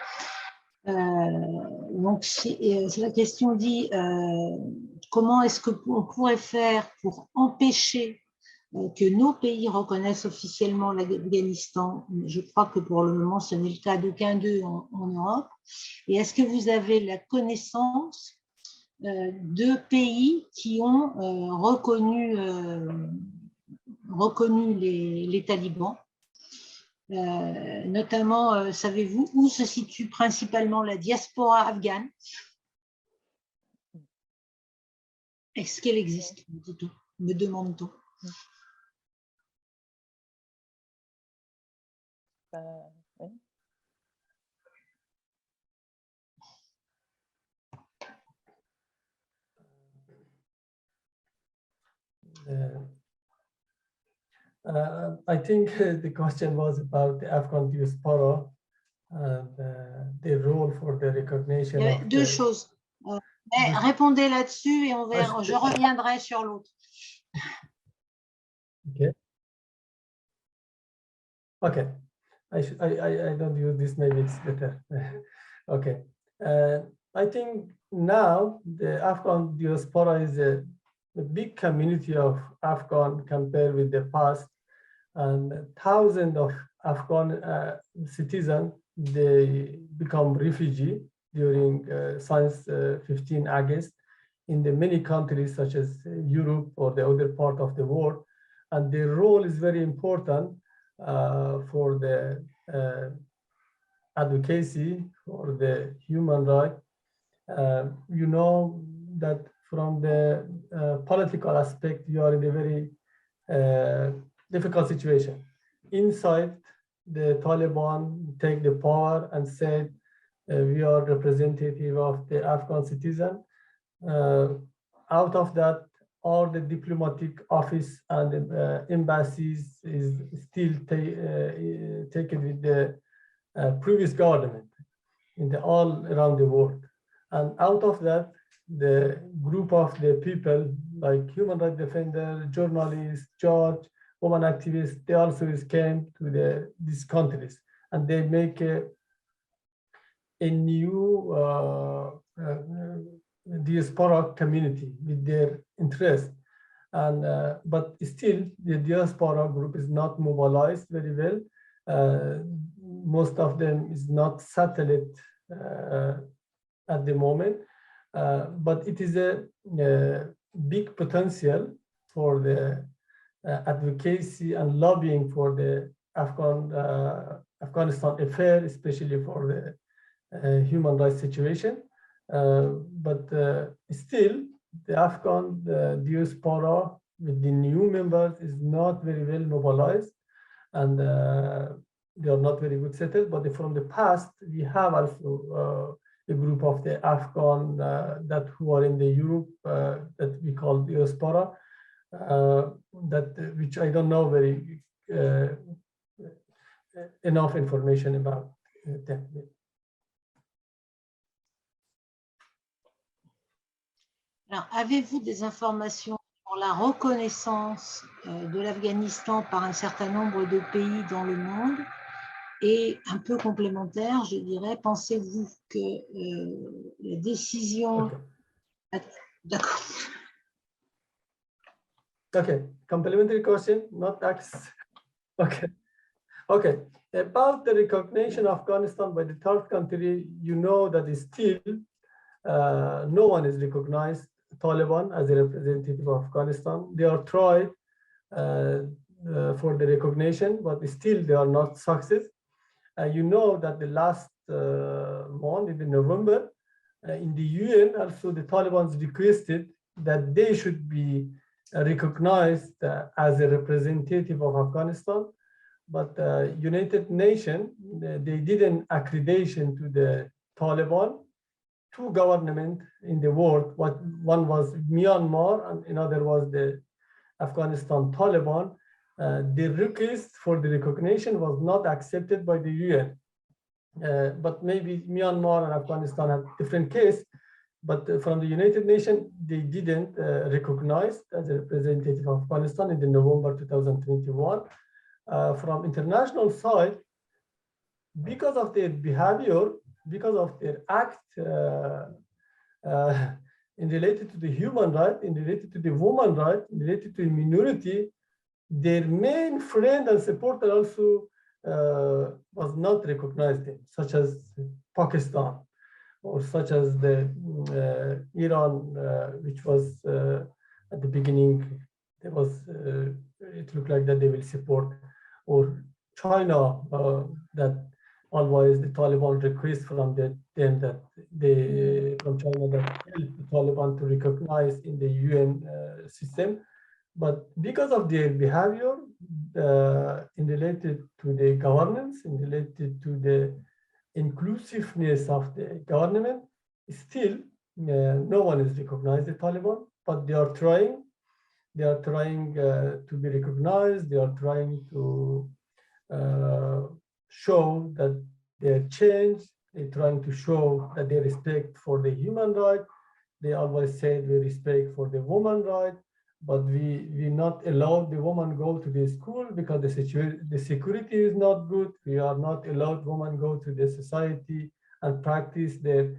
Donc, la question dit comment est-ce qu'on pourrait faire pour empêcher que nos pays reconnaissent officiellement l'Afghanistan. Je crois que pour le moment, ce n'est le cas d'aucun d'eux en Europe. Et est-ce que vous avez la connaissance de pays qui ont reconnu les talibans, notamment, savez-vous, où se situe principalement la diaspora afghane? Est-ce qu'elle existe, me demande-t-on? Oui. I think the question was about the Afghan diaspora and their role for the recognition. Il y avait deux choses. Mais répondez là-dessus et on verra. Je reviendrai sur l'autre. Okay. Okay. I don't use this. Maybe it's better. Okay. I think now the Afghan diaspora is a big community of Afghan compared with the past, and thousands of Afghan citizens, they become refugee during since 15 August. in the many countries such as Europe or the other part of the world. And their role is very important for the advocacy for the human right. You know that from the political aspect, you are in a very difficult situation. Inside, the Taliban take the power and said, we are representative of the Afghan citizen. Out of that, all the diplomatic office and embassies is still taken with the previous government in the all around the world. And out of that, the group of the people like human rights defender, journalists, judge, women activists, they also came to these countries, and they make a new diaspora community with their interest. And but still, the diaspora group is not mobilized very well. Most of them is not settled at the moment, but it is a big potential for the advocacy and lobbying for the Afghanistan affair, especially for the human rights situation. But still, the Afghan diaspora with the new members is not very well mobilized, and they are not very good settled. But from the past, we have also a group of the Afghan that who are in the Europe that we call diaspora, which I don't know very enough information about them. Alors, avez-vous des informations sur la reconnaissance de l'Afghanistan par un certain nombre de pays dans le monde? Et un peu complémentaire, je dirais, pensez-vous que la décision... Okay. D'accord. Okay, complementary question, not asked. Okay, okay. About the recognition of Afghanistan by the third country, you know that still no one is recognized Taliban as a representative of Afghanistan. They are tried for the recognition, but still they are not success. You know that the last month, in November, in the UN, also the Taliban requested that they should be recognized as a representative of Afghanistan, but United Nations, they didn't accreditation to the Taliban. Two governments in the world, one was Myanmar and another was the Afghanistan Taliban. The request for the recognition was not accepted by the UN. But maybe Myanmar and Afghanistan have different case, but from the United Nations, they didn't recognize as a representative of Afghanistan in the November 2021. From international side, because of their behavior, because of their act in related to the human right, in related to the woman right, in related to the minority, their main friend and supporter also was not recognized, such as Pakistan or such as the Iran, which was at the beginning, there was it looked like that they will support, or China that always the Taliban request from them that they from China that help the Taliban to recognize in the UN system. But because of their behavior in related to the governance, in related to the inclusiveness of the government, still no one is recognized the Taliban, but they are trying. They are trying to be recognized. They are trying to show that they are changed. They're trying to show that they respect for the human right. They always say we respect for the woman right, but we not allow the woman go to the school because the security is not good. We are not allowed women go to the society and practice their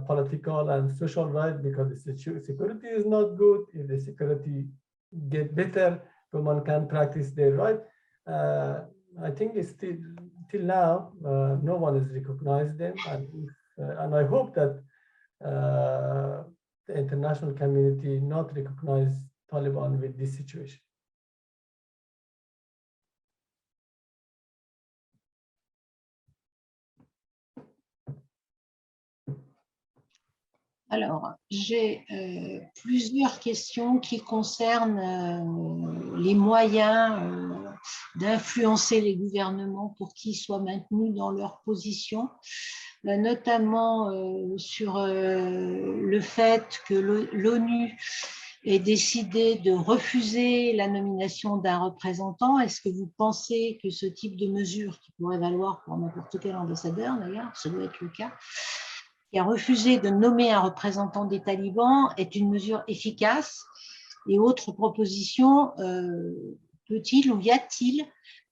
political and social right because the security is not good. If the security get better, women can practice their right. I think it's still till now no one has recognized them, and I hope that the international community not recognize Taliban with this situation? Alors, j'ai plusieurs questions qui concernent les moyens d'influencer les gouvernements pour qu'ils soient maintenus dans leur position, notamment sur le fait que l'ONU ait décidé de refuser la nomination d'un représentant. Est-ce que vous pensez que ce type de mesure, qui pourrait valoir pour n'importe quel ambassadeur d'ailleurs, ça doit être le cas, qui a refusé de nommer un représentant des talibans, est une mesure efficace? Et autre proposition, peut-il ou y a-t-il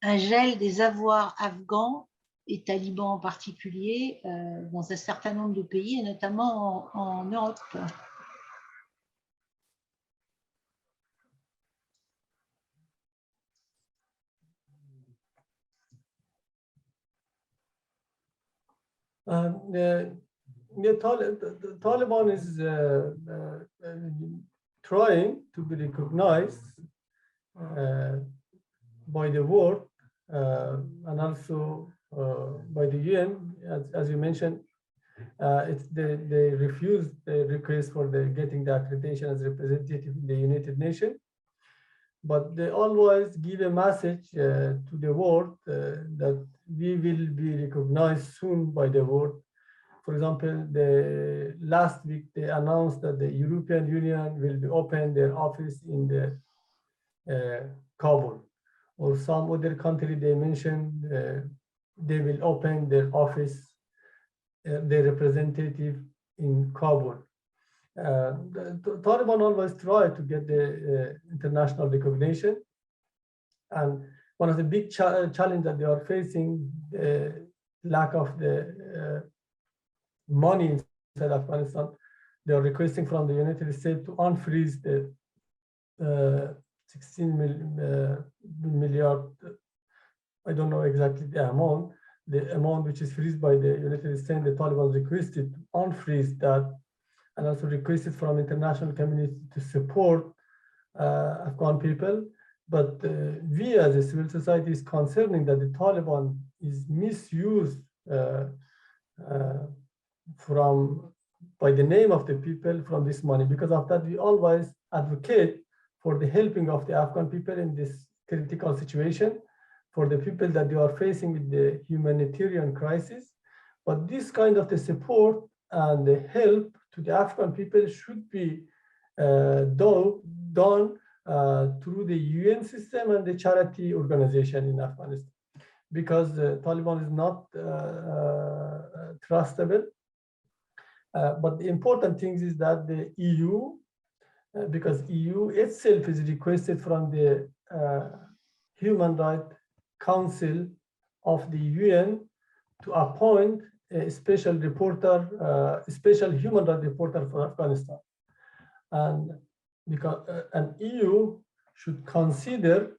un gel des avoirs afghans et talibans en particulier dans un certain nombre de pays, et notamment en Europe? The Taliban is trying to be recognized by the world and also by the UN. As you mentioned, they refused the request for getting the accreditation as representative in the United Nations. But they always give a message to the world that we will be recognized soon by the world. For example, last week they announced that the European Union will be open their office in the Kabul, or some other country they mentioned they will open their office, their representative in Kabul. The Taliban always try to get the international recognition, and one of the big challenges that they are facing, the lack of the money inside Afghanistan. They are requesting from the United States to unfreeze the 16 million, I don't know exactly the amount which is freezed by the United States. The Taliban requested to unfreeze that, and also requested from international community to support Afghan people. But we as a civil society is concerning that the Taliban is misused by the name of the people from this money. Because of that, we always advocate for the helping of the Afghan people in this critical situation, for the people that they are facing with the humanitarian crisis. But this kind of the support and the help to the Afghan people should be done through the UN system and the charity organization in Afghanistan, because the Taliban is not trustable. But the important thing is that the EU, because EU itself is requested from the Human Rights Council of the UN to appoint a special reporter, special human rights reporter for Afghanistan. And because an EU should consider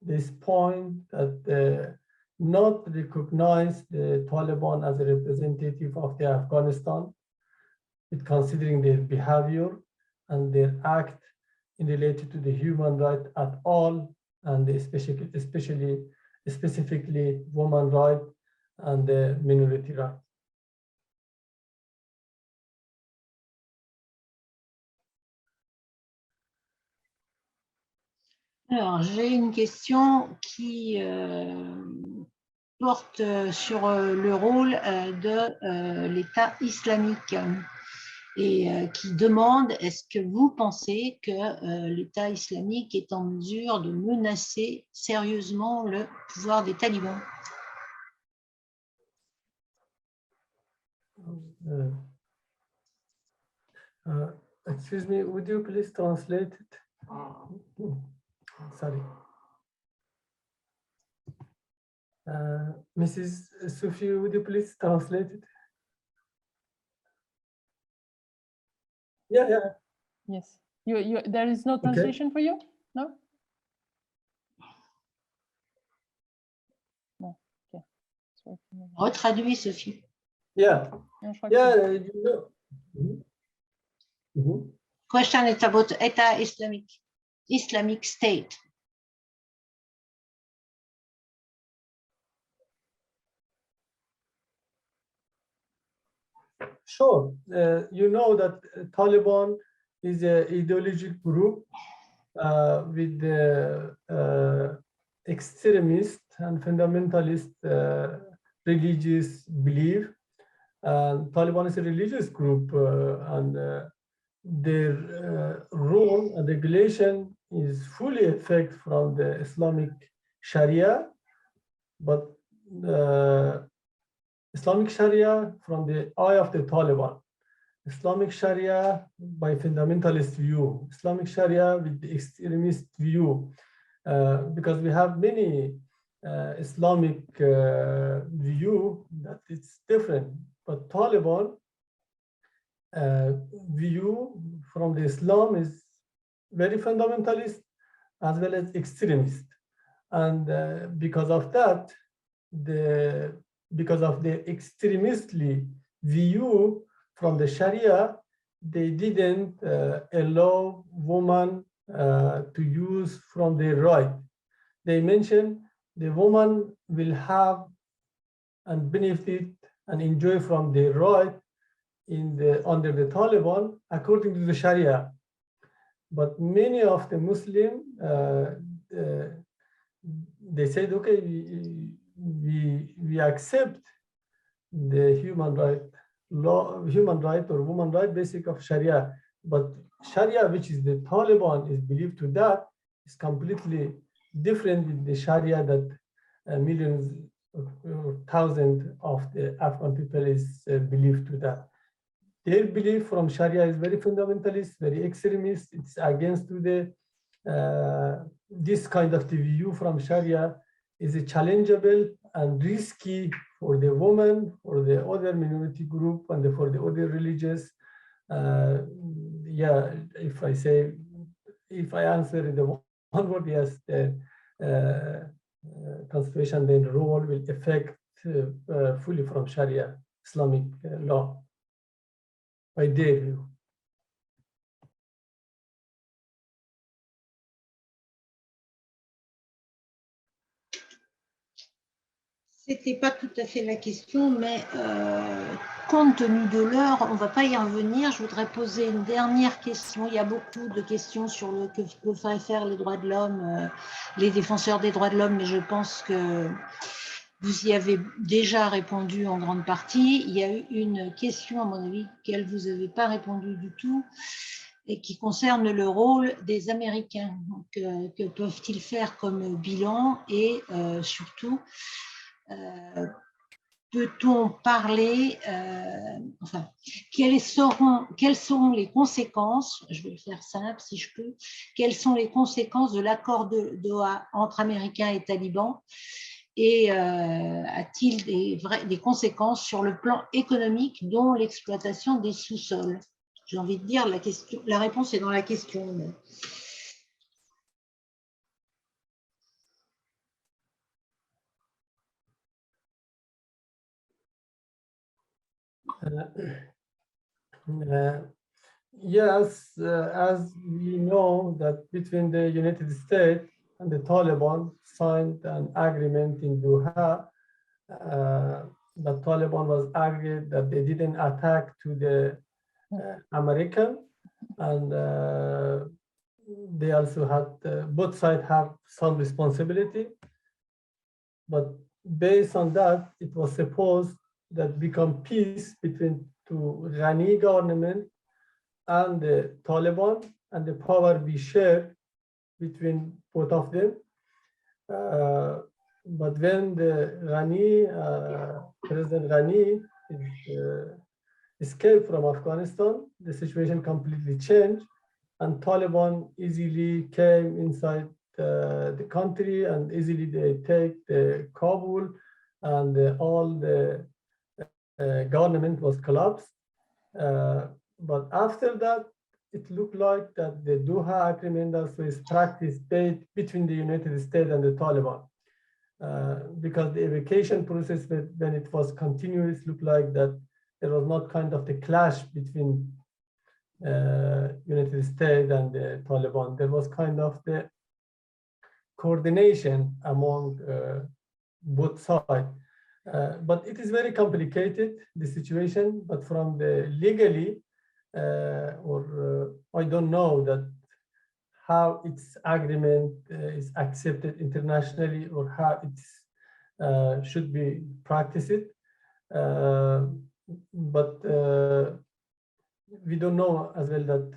this point that not recognize the Taliban as a representative of the Afghanistan, with considering their behavior and their act in related to the human rights at all, and specifically women rights and the minority rights. Alors, j'ai une question qui porte sur le rôle de l'État islamique et qui demande, est-ce que vous pensez que l'État islamique est en mesure de menacer sérieusement le pouvoir des talibans? Excuse me, would you please translate it? Sorry. Mrs. Sufi, would you please translate it? Yeah. Yes. There is no translation for you? No? No. Okay. Retraduis, Sophie. Yeah. Yeah, you know. Question is about Eta Islamic State. Sure. You know that Taliban is an ideological group with extremist and fundamentalist religious belief. Taliban is a religious group, and their rule and regulation is fully effect from the Islamic Sharia, but Islamic Sharia from the eye of the Taliban, Islamic Sharia by fundamentalist view, Islamic Sharia with the extremist view, because we have many Islamic view that it's different. But Taliban view from the Islam is very fundamentalist as well as extremist. And because of that, because of the extremistly view from the Sharia, they didn't allow women to use from their right. They mentioned the woman will have and benefit and enjoy from their right under the Taliban according to the Sharia. But many of the Muslims, they said, okay, we accept the human right or woman right basic of Sharia, but Sharia, which is the Taliban is believed to that, is completely different with the Sharia that millions or thousands of the Afghan people is believed to that. Their belief from Sharia is very fundamentalist, very extremist. It's against to the this kind of the view from Sharia is a challengeable and risky for the woman, for the other minority group, and for the other religious. Yeah, if I answer in the one word, yes, the constitution, then the rule will affect fully from Sharia, Islamic law, by their view. C'était pas tout à fait la question, mais compte tenu de l'heure, on ne va pas y revenir. Je voudrais poser une dernière question. Il y a beaucoup de questions sur le que peuvent faire les droits de l'homme, les défenseurs des droits de l'homme, mais je pense que vous y avez déjà répondu en grande partie. Il y a eu une question, à mon avis, auquel vous n'avez pas répondu du tout, et qui concerne le rôle des Américains. Donc, que peuvent-ils faire comme bilan et surtout, peut-on parler, enfin, quelles seront les conséquences, je vais le faire simple si je peux, quelles sont les conséquences de l'accord de Doha entre Américains et talibans, et a-t-il des conséquences sur le plan économique, dont l'exploitation des sous-sols? J'ai envie de dire, la réponse est dans la question. Mais... Yes, as we know that between the United States and the Taliban signed an agreement in Doha. The Taliban was agreed that they didn't attack to the American, and they also had, both sides have some responsibility. But based on that, it was supposed that become peace between two Ghani government and the Taliban, and the power be shared between both of them. But when the President Ghani escaped from Afghanistan, the situation completely changed, and Taliban easily came inside the country, and easily they take the Kabul, and all the government was collapsed. But after that, it looked like that the Doha Agreement also is practiced between the United States and the Taliban. Because the evacuation process, when it was continuous, looked like that there was not kind of the clash between United States and the Taliban. There was kind of the coordination among both sides. But it is very complicated, the situation, but from the legally, I don't know that how its agreement is accepted internationally or how it should be practiced. But we don't know as well that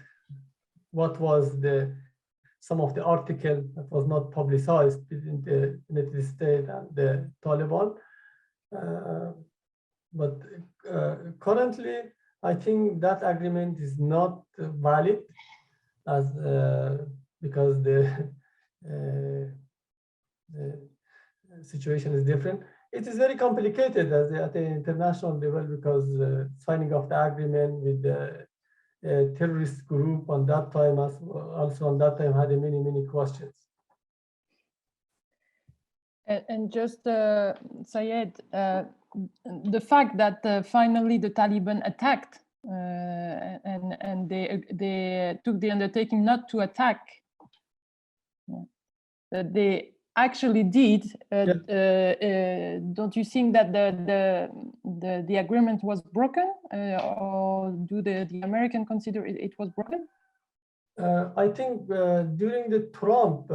what was some of the article that was not publicized between the United States and the Taliban. But currently, I think that agreement is not valid as because the situation is different. It is very complicated at the international level because signing of the agreement with the terrorist group on that time, also on that time, had many questions. And just, Syed, the fact that finally the Taliban attacked and they took the undertaking not to attack, they actually did. Don't you think that the agreement was broken, or do the American consider it was broken? I think during the Trump,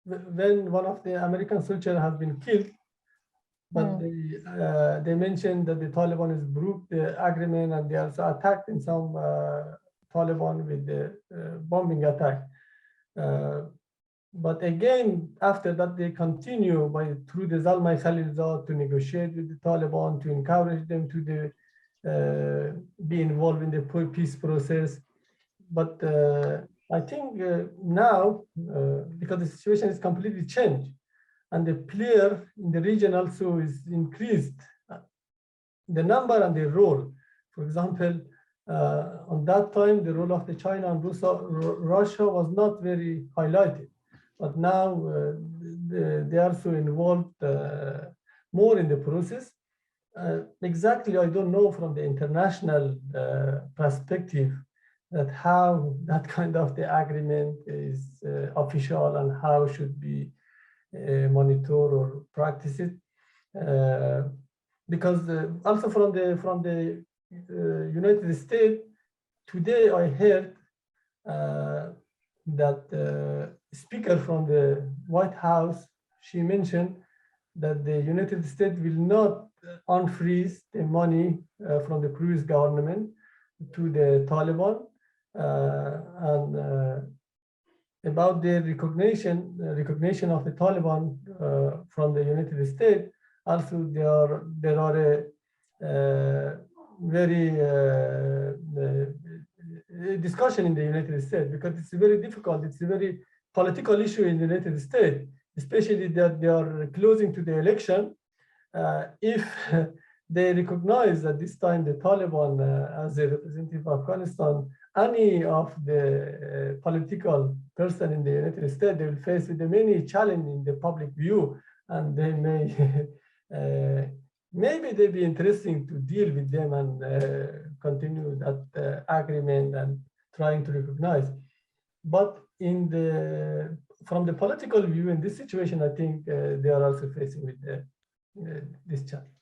when one of the American soldiers has been killed, but they mentioned that the Taliban has broke the agreement and they also attacked in some Taliban with the bombing attack. But again, after that, they continue through the Zalmay Khalilzad to negotiate with the Taliban, to encourage them to be involved in the peace process. But I think now, because the situation is completely changed, and the player in the region also is increased, the number and the role. For example, on that time, the role of the China and Russia was not very highlighted. But now they are so involved more in the process. Exactly, I don't know from the international perspective that how that kind of the agreement is official and how should be monitored or practiced. Because also from the United States, today I heard that speaker from the White House, she mentioned that the United States will not unfreeze the money from the previous government to the Taliban, and about the recognition of the Taliban from the United States. Also, there are a very discussion in the United States because it's very difficult. It's a very political issue in the United States, especially that they are closing to the election. If they recognize at this time the Taliban as a representative of Afghanistan, any of the political person in the United States, they will face with many challenges in the public view, and they may maybe they'll be interesting to deal with them and continue that agreement and trying to recognize. But from the political view in this situation, I think they are also facing with this challenge.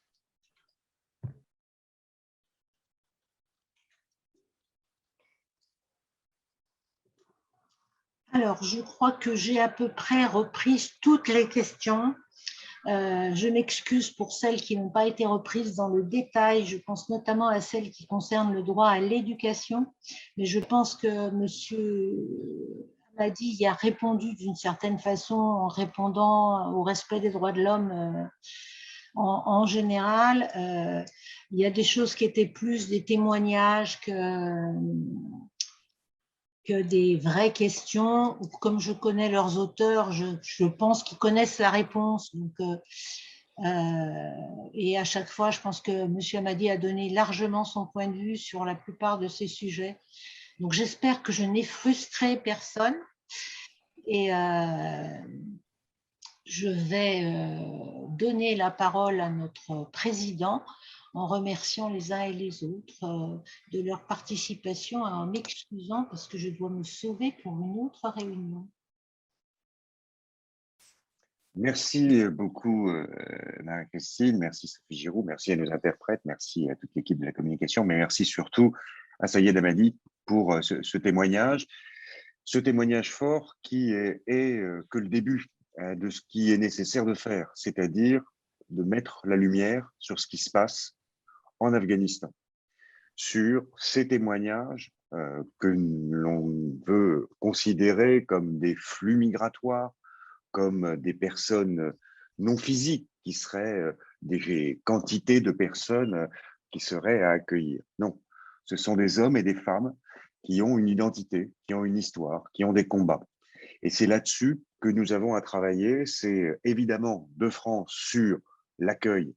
Alors, je crois que j'ai à peu près repris toutes les questions. Je m'excuse pour celles qui n'ont pas été reprises dans le détail. Je pense notamment à celles qui concernent le droit à l'éducation. Mais je pense que M. Hamadi y a répondu d'une certaine façon en répondant au respect des droits de l'homme en général. Il y a des choses qui étaient plus des témoignages que des vraies questions. Comme je connais leurs auteurs, je pense qu'ils connaissent la réponse. Donc, et à chaque fois, je pense que M. Hamadi a donné largement son point de vue sur la plupart de ces sujets. Donc, j'espère que je n'ai frustré personne. Et je vais donner la parole à notre président en remerciant les uns et les autres de leur participation et en m'excusant parce que je dois me sauver pour une autre réunion. Merci beaucoup, Marie-Christine, merci Sophie Giroux, merci à nos interprètes, merci à toute l'équipe de la communication, mais merci surtout à Sayed Hamadi pour ce témoignage fort qui est que le début de ce qui est nécessaire de faire, c'est-à-dire de mettre la lumière sur ce qui se passe en Afghanistan, sur ces témoignages que l'on veut considérer comme des flux migratoires, comme des personnes non physiques qui seraient des quantités de personnes qui seraient à accueillir. Non, ce sont des hommes et des femmes qui ont une identité, qui ont une histoire, qui ont des combats. Et c'est là-dessus que nous avons à travailler. C'est évidemment de France sur l'accueil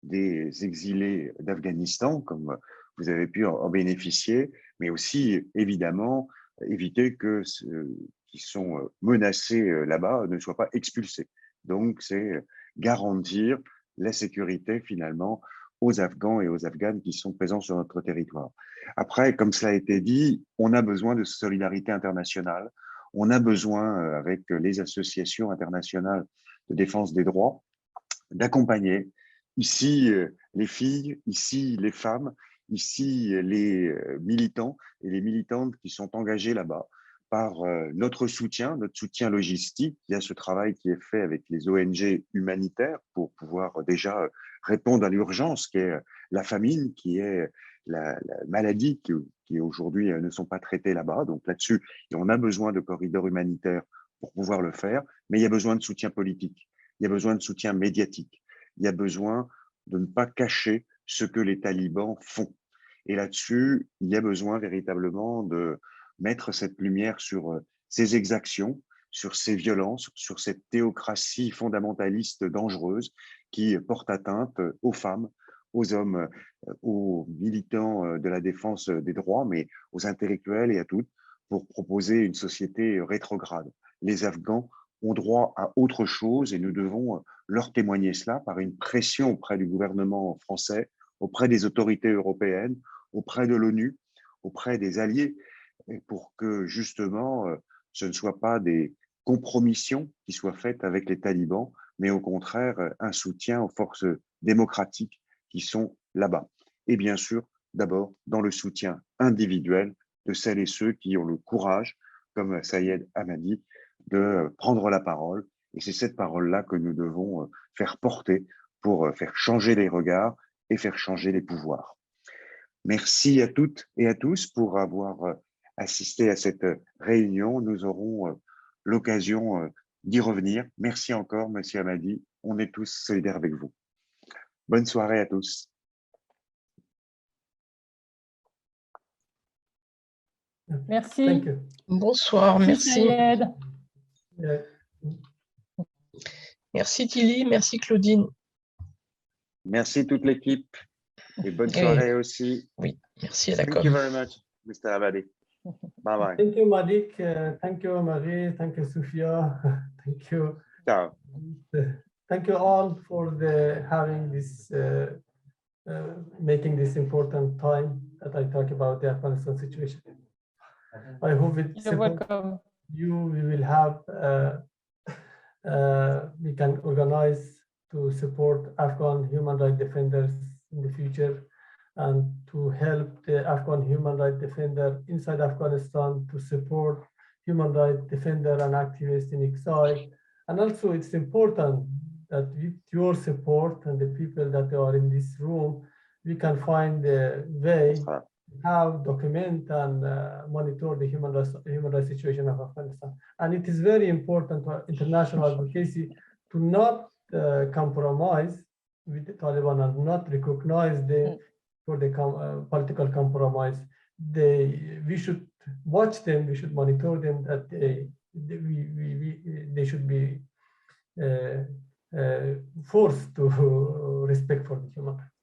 des exilés d'Afghanistan, comme vous avez pu en bénéficier, mais aussi évidemment éviter que ceux qui sont menacés là-bas ne soient pas expulsés. Donc c'est garantir la sécurité finalement aux Afghans et aux Afghanes qui sont présents sur notre territoire. Après, comme cela a été dit, on a besoin de solidarité internationale, on a besoin, avec les associations internationales de défense des droits, d'accompagner ici les filles, ici les femmes, ici les militants et les militantes qui sont engagés là-bas par notre soutien logistique. Il y a ce travail qui est fait avec les ONG humanitaires pour pouvoir déjà répondre à l'urgence qui est la famine, qui est la maladie qui aujourd'hui ne sont pas traitées là-bas. Donc là-dessus, on a besoin de corridors humanitaires pour pouvoir le faire, mais il y a besoin de soutien politique, il y a besoin de soutien médiatique, il y a besoin de ne pas cacher ce que les talibans font. Et là-dessus, il y a besoin véritablement de mettre cette lumière sur ces exactions, sur ces violences, sur cette théocratie fondamentaliste dangereuse qui porte atteinte aux femmes, aux hommes, aux militants de la défense des droits, mais aux intellectuels et à toutes, pour proposer une société rétrograde. Les Afghans ont droit à autre chose et nous devons leur témoigner cela par une pression auprès du gouvernement français, auprès des autorités européennes, auprès de l'ONU, auprès des alliés, pour que justement ce ne soit pas des compromissions qui soient faites avec les talibans, mais au contraire un soutien aux forces démocratiques qui sont là-bas. Et bien sûr, d'abord dans le soutien individuel de celles et ceux qui ont le courage, comme Sayed Hamadi, de prendre la parole. Et c'est cette parole-là que nous devons faire porter pour faire changer les regards et faire changer les pouvoirs. Merci à toutes et à tous pour avoir assisté à cette réunion. Nous aurons l'occasion d'y revenir. Merci encore, Monsieur Hamadi. On est tous solidaires avec vous. Bonne soirée à tous. Merci. Bonsoir, merci. Sayed. Merci Tilly, merci Claudine. Merci toute l'équipe et bonne soirée aussi. Oui, merci à la com. Thank you very much, Mr. Hamadi. Bye bye. Thank you, Malik. Thank you, Marie. Thank you, Sophia. Thank you. Ciao. Thank you all for having this, making this important time that I talk about the Afghanistan situation. I hope it's You're welcome. you. We will have, we can organize to support Afghan human rights defenders in the future and to help the Afghan human rights defender inside Afghanistan to support human rights defender and activists in exile. And also it's important that with your support and the people that are in this room, we can find a way how document and monitor the human rights situation of Afghanistan. And it is very important for international advocacy to not compromise with the Taliban and not recognize them for the political compromise. We should watch them, we should monitor them, that they should be forced to respect for the human rights.